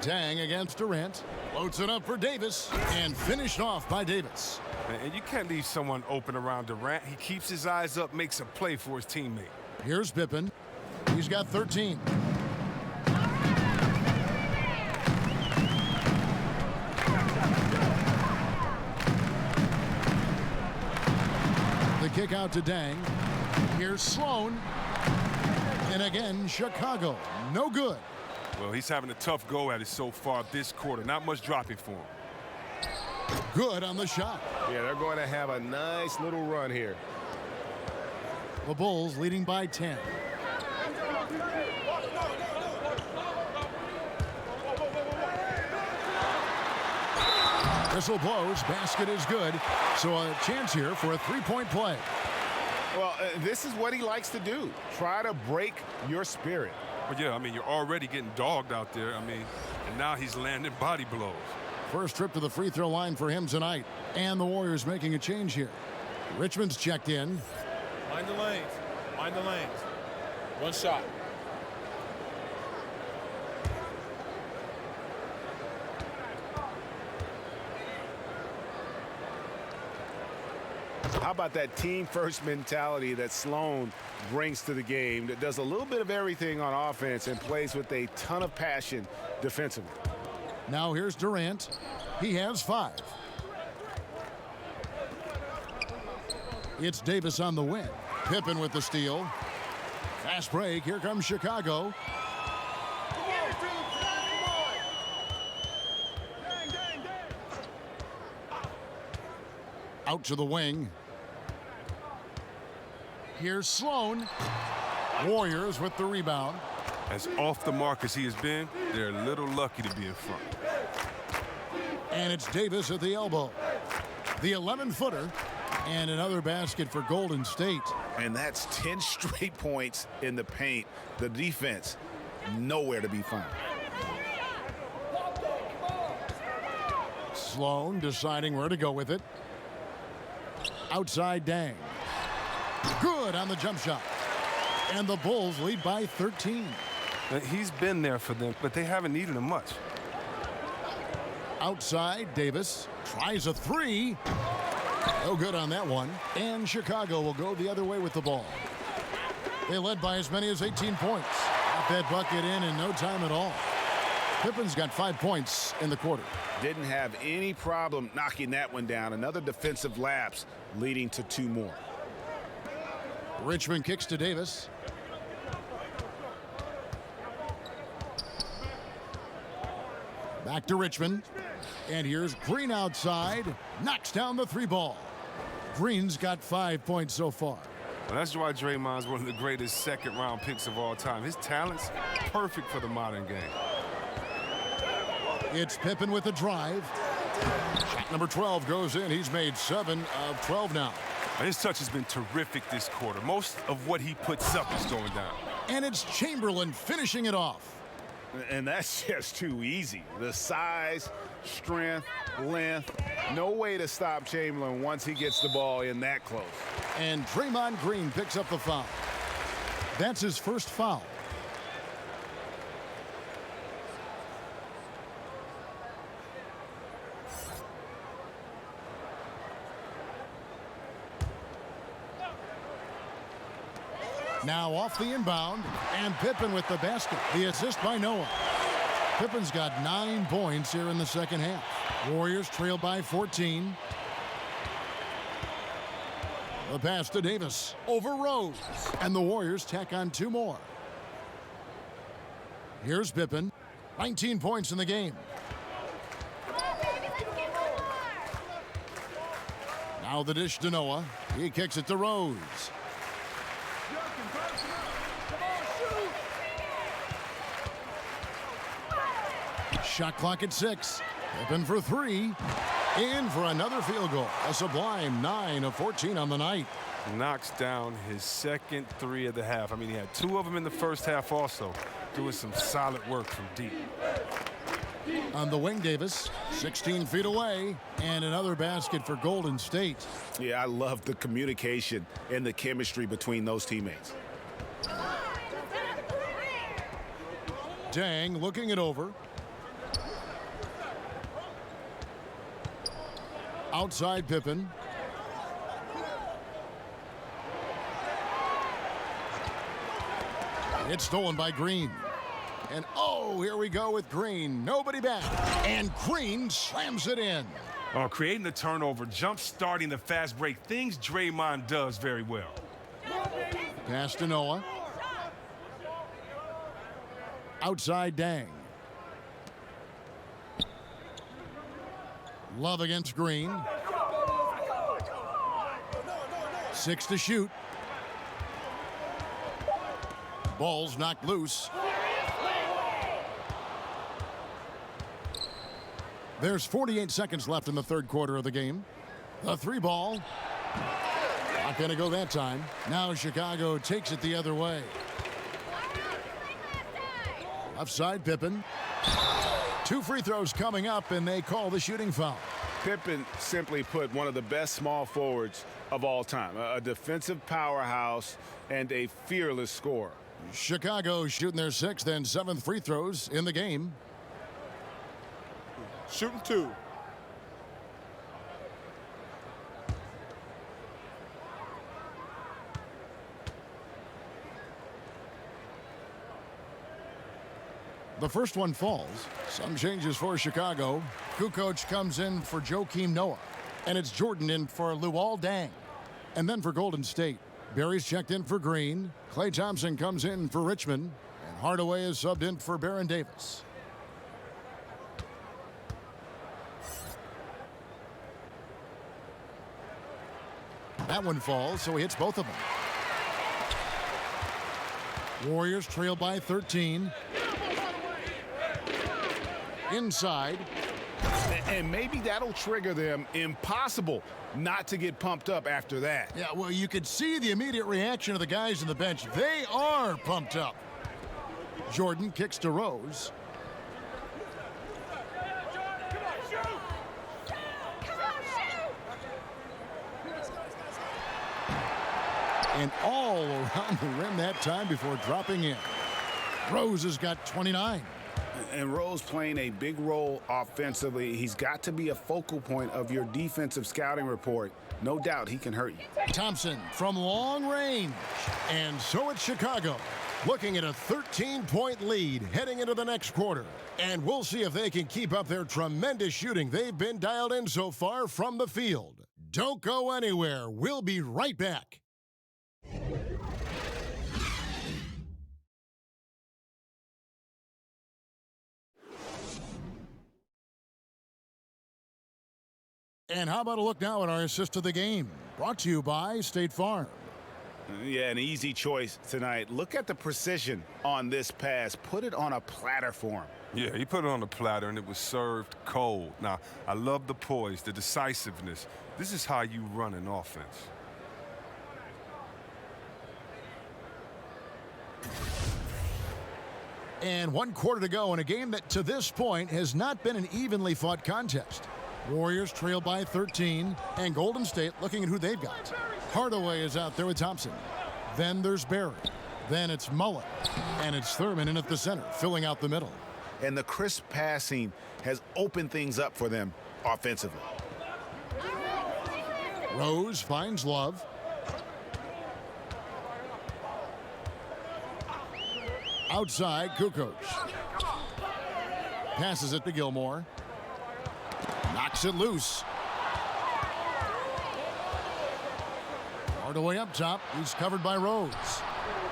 Dang against Durant. Floats it up for Davis and finished off by Davis. And you can't leave someone open around Durant. He keeps his eyes up, makes a play for his teammate. Here's Pippen. He's got 13. The kick out to Dang. Here's Sloan. And again, Chicago. No good. Well, he's having a tough go at it so far this quarter. Not much dropping for him. Good on the shot. Yeah, they're going to have a nice little run here. The Bulls leading by 10. Whistle blows. Basket is good. So a chance here for a three-point play. Well, this is what he likes to do. Try to break your spirit. But yeah, I mean, you're already getting dogged out there. I mean, and now he's landing body blows. First trip to the free throw line for him tonight. And the Warriors making a change here. Richmond's checked in. Mind the lanes. Mind the lanes. One shot. How about that team-first mentality that Sloan brings to the game, that does a little bit of everything on offense and plays with a ton of passion defensively. Now here's Durant. He has 5. It's Davis on the wing. Pippen with the steal. Fast break. Here comes Chicago. Out to the wing. Here's Sloan. Warriors with the rebound. As off the mark as he has been, they're a little lucky to be in front. And it's Davis at the elbow. The 11-footer. And another basket for Golden State. And that's 10 straight points in the paint. The defense, nowhere to be found. Sloan deciding where to go with it. Outside Dang. Good on the jump shot. And the Bulls lead by 13. He's been there for them, but they haven't needed him much. Outside, Davis tries a 3. No good on that one. And Chicago will go the other way with the ball. They led by as many as 18 points. Got that bucket in no time at all. Pippen's got 5 points in the quarter. Didn't have any problem knocking that one down. Another defensive lapse leading to 2 more. Richmond kicks to Davis. Back to Richmond. And here's Green outside. Knocks down the 3 ball. Green's got 5 points so far. Well, that's why Draymond's one of the greatest second-round picks of all time. His talent's perfect for the modern game. It's Pippen with the drive. Shot number 12 goes in. He's made 7 of 12 now. His touch has been terrific this quarter. Most of what he puts up is going down. And it's Chamberlain finishing it off. And that's just too easy. The size, strength, length. No way to stop Chamberlain once he gets the ball in that close. And Draymond Green picks up the foul. That's his first foul. Now off the inbound, and Pippen with the basket. The assist by Noah. Pippen's got 9 points here in the second half. Warriors trail by 14. The pass to Davis over Rose. And the Warriors tack on 2 more. Here's Pippen. 19 points in the game. Now the dish to Noah. He kicks it to Rose. Shot clock at 6. Pippen for 3. In for another field goal. A sublime 9 of 14 on the night. Knocks down his second 3 of the half. I mean, he had 2 of them in the first half also. Doing some solid work from deep. On the wing, Davis, 16 feet away. And another basket for Golden State. Yeah, I love the communication and the chemistry between those teammates. Dang looking it over. Outside Pippen. It's stolen by Green. And oh, here we go with Green. Nobody back. And Green slams it in. Oh, creating the turnover, jump-starting the fast break, things Draymond does very well. Pass to Noah. Outside Dang. Love against Green. 6 to shoot. Ball's knocked loose. There's 48 seconds left in the third quarter of the game. The three ball. Not going to go that time. Now Chicago takes it the other way. Left side, Pippen. 2 free throws coming up, and they call the shooting foul. Pippen, simply put, one of the best small forwards of all time. A defensive powerhouse and a fearless scorer. Chicago shooting their 6th and 7th free throws in the game. Shooting 2. The first one falls. Some changes for Chicago. Kukoc comes in for Joakim Noah. And it's Jordan in for Luol Deng. And then for Golden State, Barry's checked in for Green. Klay Thompson comes in for Richmond. And Hardaway is subbed in for Baron Davis. That one falls, so he hits both of them. Warriors trail by 13. Inside. And maybe that'll trigger them. Impossible not to get pumped up after that. Yeah, well, you could see the immediate reaction of the guys on the bench. They are pumped up. Jordan kicks to Rose. And all around the rim that time before dropping in. Rose has got 29. And Rose playing a big role offensively. He's got to be a focal point of your defensive scouting report. No doubt he can hurt you. Thompson from long range. And so it's Chicago, looking at a 13-point lead heading into the next quarter. And we'll see if they can keep up their tremendous shooting they've been dialed in so far from the field. Don't go anywhere. We'll be right back. And how about a look now at our assist of the game? Brought to you by State Farm. Yeah, an easy choice tonight. Look at the precision on this pass. Put it on a platter for him. Yeah, he put it on a platter, and it was served cold. Now, I love the poise, the decisiveness. This is how you run an offense. And 1 quarter to go in a game that to this point has not been an evenly fought contest. Warriors trail by 13, and Golden State looking at who they've got. Hardaway is out there with Thompson. Then there's Barry. Then it's Mullen. And it's Thurman in at the center, filling out the middle. And the crisp passing has opened things up for them offensively. Rose finds Love. Outside, Kukoc. Passes it to Gilmore. Knocks it loose. Hardaway up top. He's covered by Rose.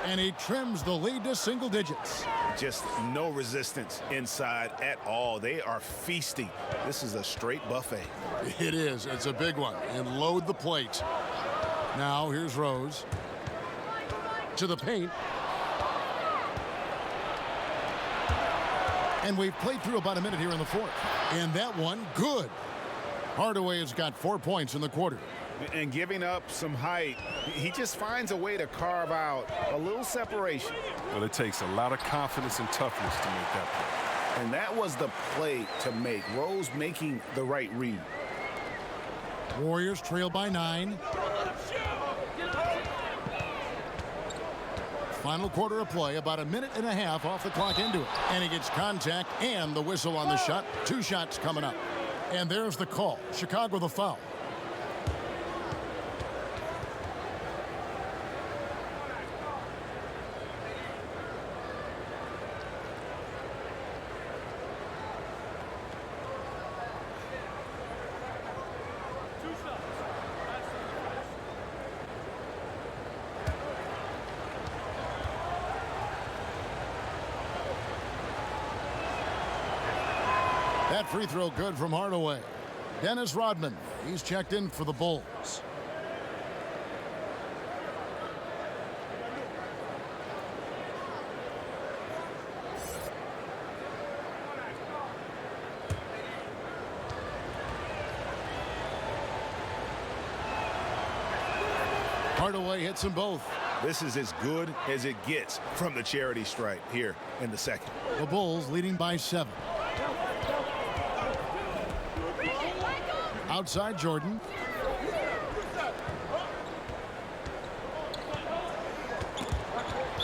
And he trims the lead to single digits. Just no resistance inside at all. They are feasting. This is a straight buffet. It is. It's a big one. And load the plate. Now here's Rose. To the paint. And we've played through about a minute here in the fourth. And that one, good. Hardaway has got 4 points in the quarter. And giving up some height, he just finds a way to carve out a little separation. Well, it takes a lot of confidence and toughness to make that play. And that was the play to make. Rose making the right read. Warriors trail by 9. Final quarter of play, about a minute and a half off the clock into it. And he gets contact and the whistle on the shot. 2 shots coming up. And there's the call. Chicago the foul. That free throw good from Hardaway. Dennis Rodman, he's checked in for the Bulls. Hardaway hits them both. This is as good as it gets from the charity stripe here in the second. The Bulls leading by 7. Outside Jordan.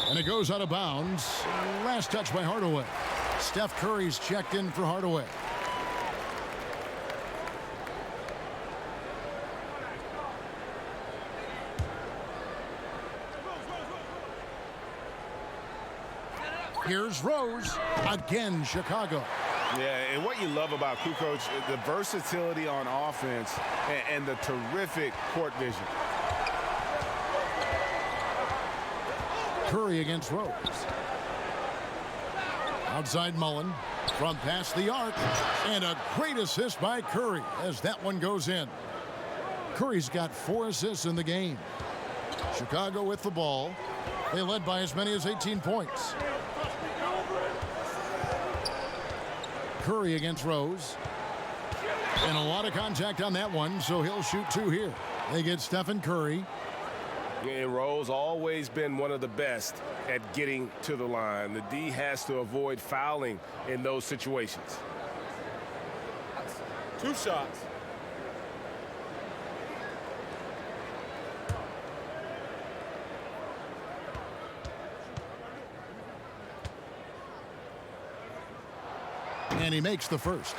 And it goes out of bounds. Last touch by Hardaway. Steph Curry's checked in for Hardaway. Here's Rose. Again, Chicago. Yeah, and what you love about Kukoc, the versatility on offense and the terrific court vision. Curry against Rose. Outside Mullen. From past the arc. And a great assist by Curry as that one goes in. Curry's got 4 assists in the game. Chicago with the ball. They led by as many as 18 points. Curry against Rose. And a lot of contact on that one, so he'll shoot 2 here. They get Stephen Curry. And Rose always been one of the best at getting to the line. The D has to avoid fouling in those situations. 2 shots. And he makes the first.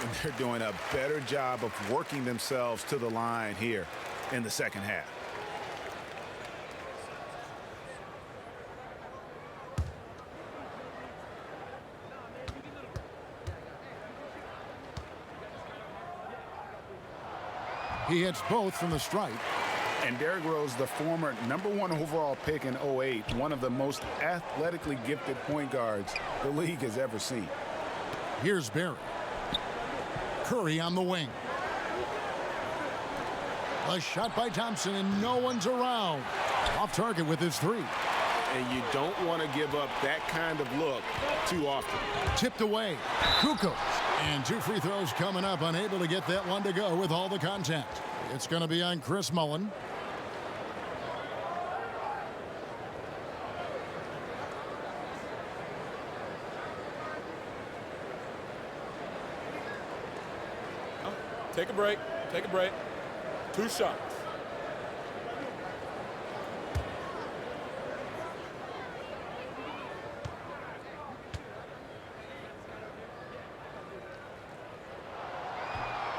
And they're doing a better job of working themselves to the line here in the second half. He hits both from the stripe. And Derrick Rose, the former #1 overall pick in 08, one of the most athletically gifted point guards the league has ever seen. Here's Barry. Curry on the wing. A shot by Thompson, and no one's around. Off target with his 3. And you don't want to give up that kind of look too often. Tipped away. Kukoc. And 2 free throws coming up, unable to get that one to go with all the contact. It's going to be on Chris Mullen. Take a break. Take a break. 2 shots.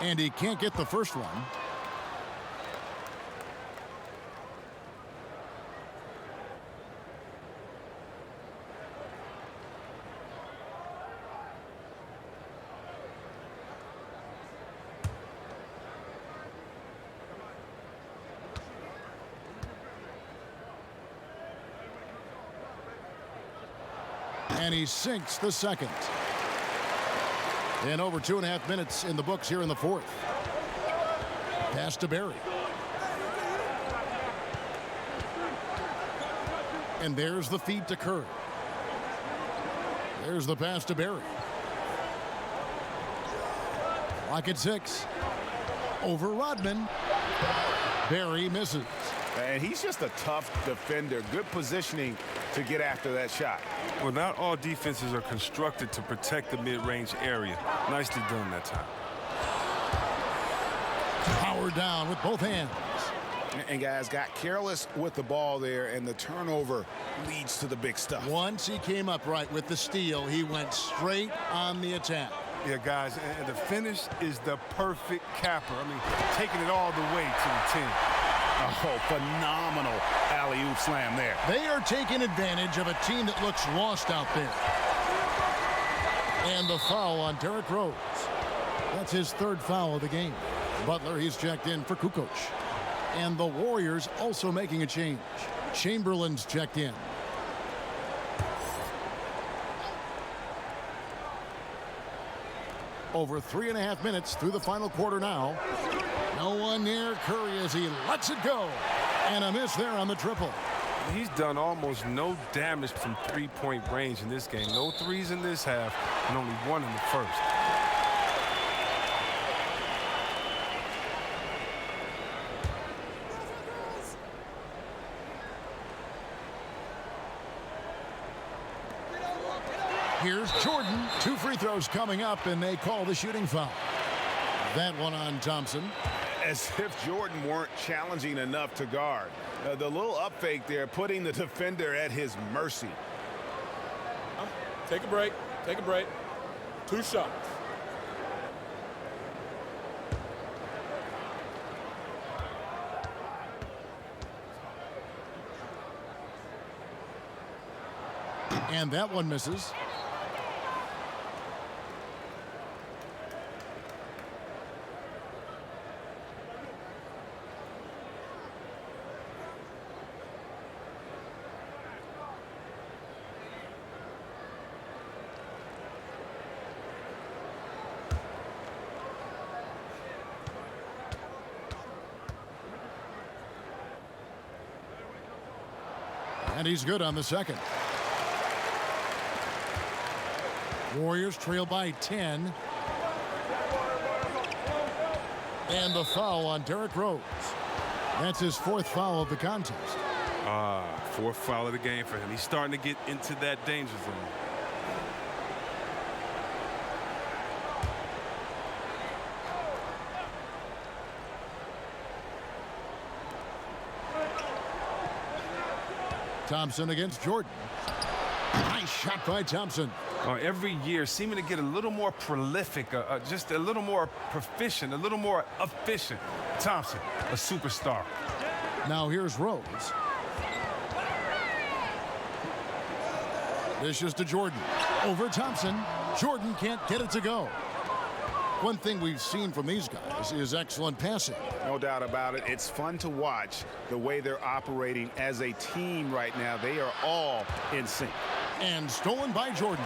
And he can't get the first one. And he sinks the second. And over 2.5 minutes in the books here in the fourth. Pass to Barry. And there's the feed to Curry. There's the pass to Barry. Clock at 6. Over Rodman. Barry misses. And he's just a tough defender. Good positioning to get after that shot. Well, not all defenses are constructed to protect the mid-range area. Nicely done that time. Powered down with both hands. And guys got careless with the ball there, and the turnover leads to the big stuff. Once he came up right with the steal, he went straight on the attack. Yeah, guys, and the finish is the perfect capper. I mean, taking it all the way to the 10. Oh, phenomenal alley-oop slam there. They are taking advantage of a team that looks lost out there. And the foul on Derrick Rose. That's his 3rd foul of the game. Butler, he's checked in for Kukoc. And the Warriors also making a change. Chamberlain's checked in. Over 3.5 minutes through the final quarter now. No one near Curry as he lets it go. And a miss there on the triple. He's done almost no damage from three-point range in this game. No threes in this half, and only 1 in the first. Here's Jordan. 2 free throws coming up, and they call the shooting foul. That one on Thompson. As if Jordan weren't challenging enough to guard. The little up fake there, putting the defender at his mercy. Take a break. Take a break. 2 shots. And that one misses. And he's good on the second. Warriors trail by 10. And the foul on Derrick Rose. That's his 4th foul of the contest. 4th foul of the game for him. He's starting to get into that danger zone. Thompson against Jordan. Nice shot by Thompson. Every year seeming to get a little more prolific, just a little more proficient, a little more efficient. Thompson, a superstar. Now here's Rose. Dishes to Jordan. Over Thompson. Jordan can't get it to go. One thing we've seen from these guys is excellent passing. No doubt about it. It's fun to watch the way they're operating as a team right now. They are all in sync. And stolen by Jordan.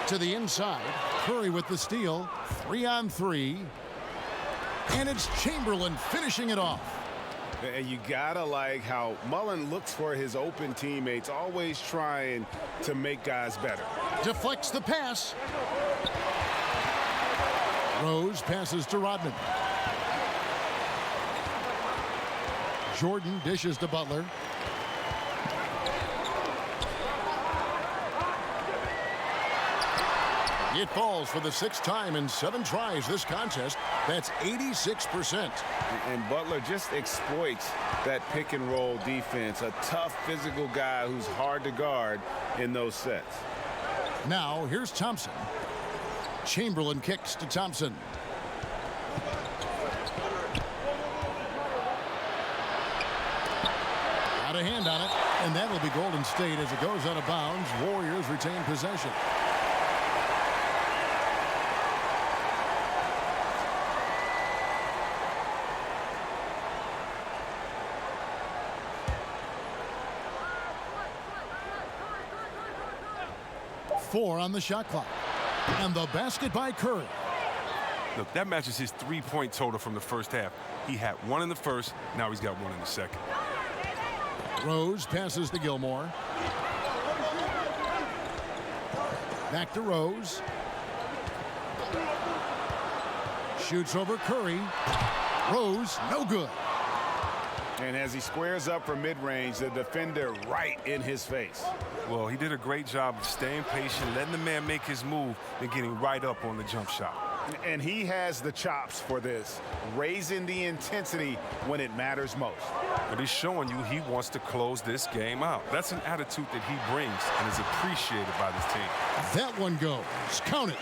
To the inside. Curry with the steal. 3-on-3. And it's Chamberlain finishing it off. And you gotta like how Mullen looks for his open teammates, always trying to make guys better. Deflects the pass. Rose passes to Rodman. Jordan dishes to Butler. It falls for the 6th time in 7 tries this contest. That's 86%. And Butler just exploits that pick and roll defense. A tough physical guy who's hard to guard in those sets. Now here's Thompson. Chamberlain kicks to Thompson. Got a hand on it, and that will be Golden State as it goes out of bounds. Warriors retain possession. Four on the shot clock. And the basket by Curry. Look, that matches his 3-point total from the first half. He had 1 in the first. Now he's got 1 in the second. Rose passes to Gilmore. Back to Rose. Shoots over Curry. Rose, no good. And as he squares up for mid-range, the defender right in his face. Well, he did a great job of staying patient, letting the man make his move, and getting right up on the jump shot. And he has the chops for this, raising the intensity when it matters most. But he's showing you he wants to close this game out. That's an attitude that he brings and is appreciated by this team. That one goes. Count it.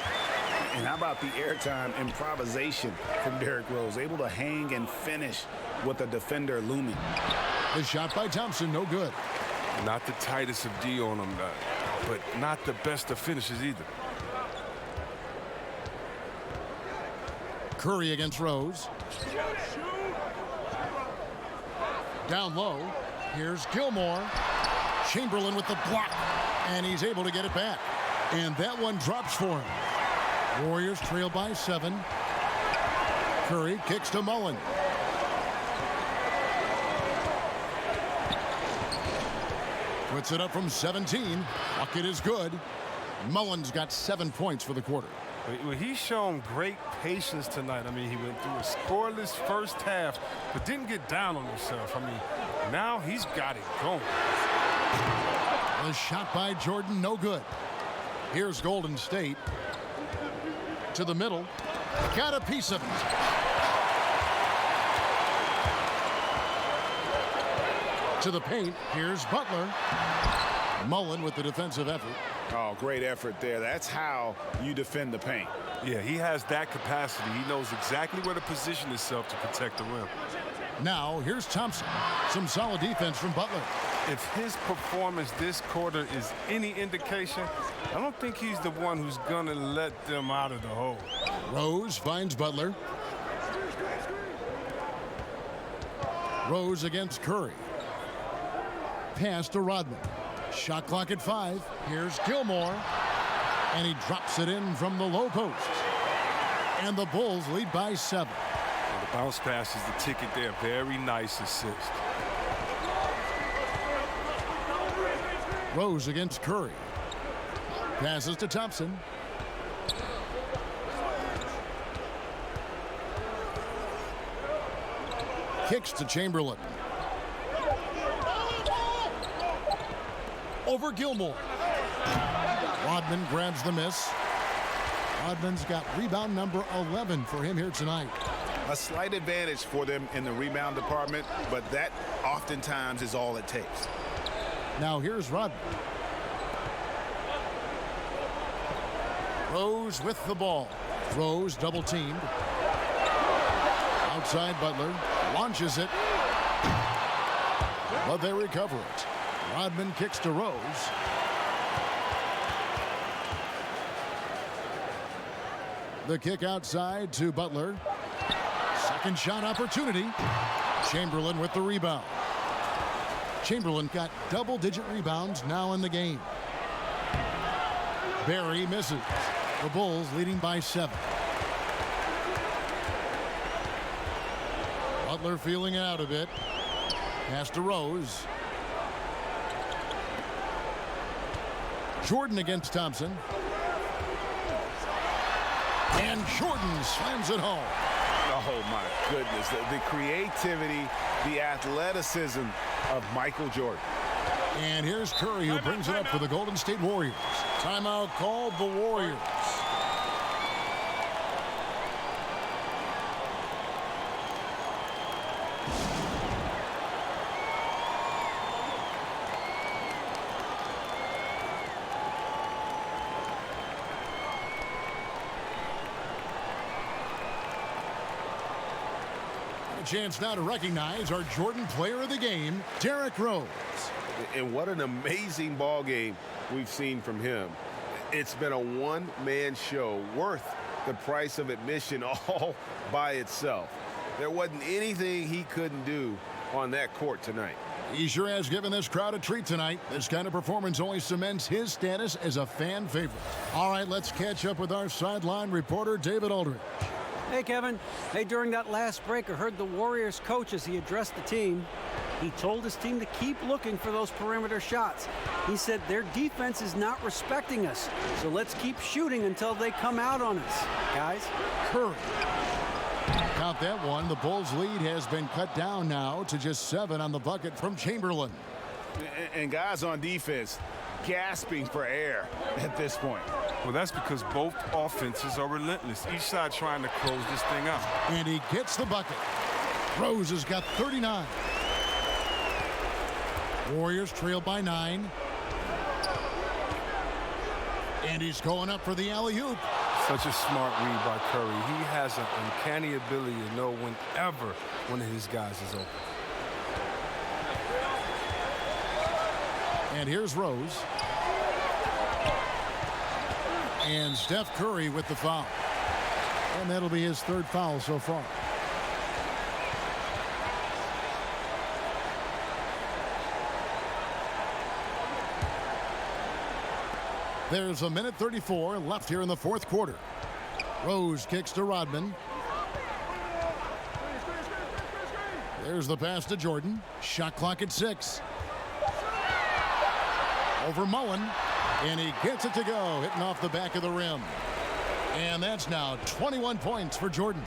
And how about the airtime improvisation from Derrick Rose, able to hang and finish with the defender looming. The shot by Thompson, no good. Not the tightest of D on him, but not the best of finishes either. Curry against Rose. Down low. Here's Gilmore. Chamberlain with the block. And he's able to get it back. And that one drops for him. Warriors trail by 7. Curry kicks to Mullen. Puts it up from 17. Bucket is good. Mullen's got 7 points for the quarter. Well, he's shown great patience tonight. I mean, he went through a scoreless first half, but didn't get down on himself. I mean, now he's got it going. The shot by Jordan, no good. Here's Golden State. To the middle. Got a piece of it. To the paint. Here's Butler. Mullen with the defensive effort. Oh, great effort there. That's how you defend the paint. Yeah, he has that capacity. He knows exactly where to position himself to protect the rim. Now, here's Thompson. Some solid defense from Butler. If his performance this quarter is any indication, I don't think he's the one who's going to let them out of the hole. Rose finds Butler. Rose against Curry. Pass to Rodman. Shot clock at 5. Here's Gilmore. And he drops it in from the low post. And the Bulls lead by 7. And the bounce pass is the ticket there. Very nice assist. Rose against Curry. Passes to Thompson. Kicks to Chamberlain. Over Gilmore. Rodman grabs the miss. Rodman's got rebound number 11 for him here tonight. A slight advantage for them in the rebound department, but that oftentimes is all it takes. Now here's Rodman. Rose with the ball. Rose double teamed. Outside Butler. Launches it. But they recover it. Rodman kicks to Rose. The kick outside to Butler. Second shot opportunity. Chamberlain with the rebound. Chamberlain got double-digit rebounds now in the game. Barry misses. The Bulls leading by 7. Butler feeling it out a bit. Pass to Rose. Jordan against Thompson. And Jordan slams it home. Oh, my goodness. The creativity, the athleticism of Michael Jordan. And here's Curry, who brings it up for the Golden State Warriors. Timeout called the Warriors. Chance now to recognize our Jordan Player of the Game, Derrick Rose. And what an amazing ball game we've seen from him. It's been a one-man show worth the price of admission all by itself. There wasn't anything he couldn't do on that court tonight. He sure has given this crowd a treat tonight. This kind of performance only cements his status as a fan favorite. All right, let's catch up with our sideline reporter, David Aldridge. Hey, Kevin. Hey, during that last break, I heard the Warriors coach as he addressed the team. He told his team to keep looking for those perimeter shots. He said their defense is not respecting us, so let's keep shooting until they come out on us, guys. Curry. Count that one. The Bulls' lead has been cut down now to just 7 on the bucket from Chamberlain. And guys on defense gasping for air at this point. Well, that's because both offenses are relentless. Each side trying to close this thing out. And he gets the bucket. Rose has got 39. Warriors trail by 9. And he's going up for the alley-oop. Such a smart read by Curry. He has an uncanny ability to know whenever one of his guys is open. And here's Rose. And Steph Curry with the foul. And that'll be his 3rd foul so far. There's 1:34 left here in the 4th quarter. Rose kicks to Rodman. There's the pass to Jordan. Shot clock at 6. Over Mullen. And he gets it to go, hitting off the back of the rim. And that's now 21 points for Jordan.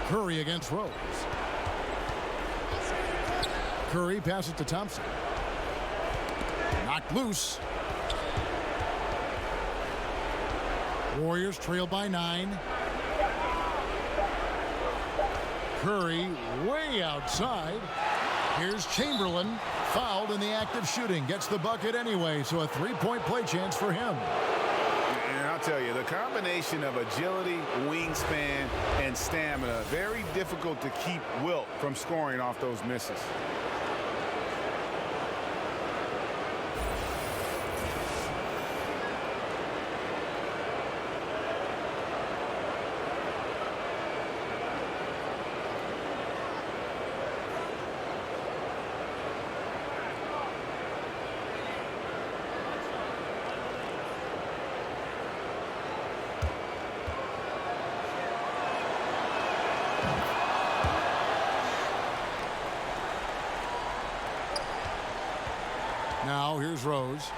Curry against Rose. Curry passes to Thompson. Knocked loose. Warriors trail by 9. Curry way outside. Here's Chamberlain, fouled in the act of shooting. Gets the bucket anyway, so a three-point play chance for him. And I'll tell you, the combination of agility, wingspan, and stamina, very difficult to keep Wilt from scoring off those misses. Now here's Rose.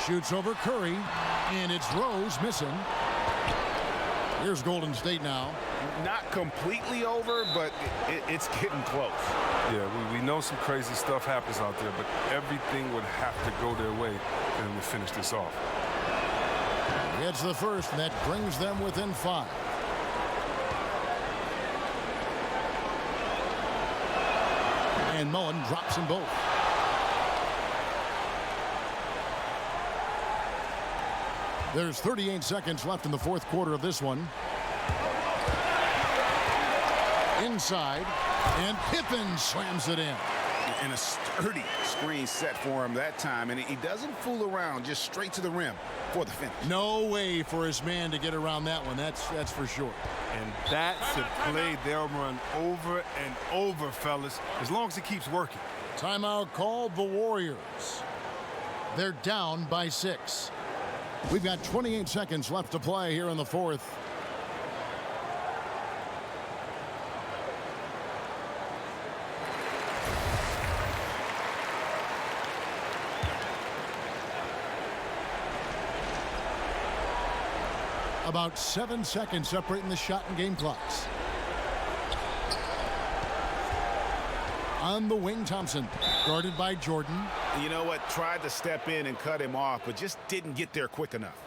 Shoots over Curry, and it's Rose missing. Here's Golden State now. Not completely over, but it's getting close. Yeah, we know some crazy stuff happens out there, but everything would have to go their way for them to finish this off. It's the first, and that brings them within 5. And Mullen drops them both. There's 38 seconds left in the fourth quarter of this one. Inside, and Pippen slams it in. And a sturdy screen set for him that time, and he doesn't fool around, just straight to the rim for the finish. No way for his man to get around that one, that's for sure. And that's a play they'll run over and over, fellas, as long as he keeps working. Timeout called the Warriors. They're down by 6. We've got 28 seconds left to play here in the fourth. About 7 seconds separating the shot and game clocks. On the wing, Thompson, guarded by Jordan. You know what? Tried to step in and cut him off, but just didn't get there quick enough.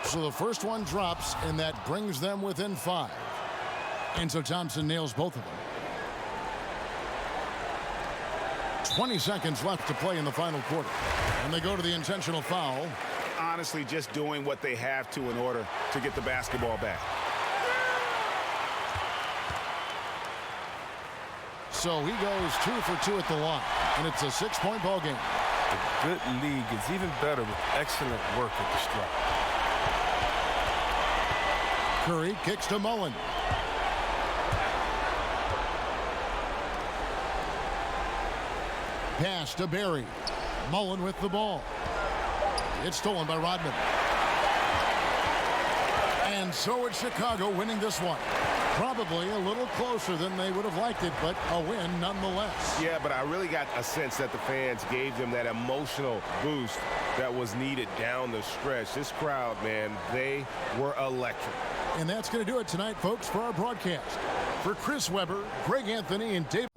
So the first one drops, and that brings them within 5. And so Thompson nails both of them. 20 seconds left to play in the final quarter. And they go to the intentional foul. Honestly, just doing what they have to in order to get the basketball back. So he goes 2 for 2 at the line. And it's a 6-point ball game. A good league is even better with excellent work at the stripe. Curry kicks to Mullen. Pass to Barry. Mullen with the ball. It's stolen by Rodman. And so it's Chicago winning this one. Probably a little closer than they would have liked it, but a win nonetheless. Yeah, but I really got a sense that the fans gave them that emotional boost that was needed down the stretch. This crowd, man, they were electric. And that's going to do it tonight, folks, for our broadcast. For Chris Webber, Greg Anthony, and David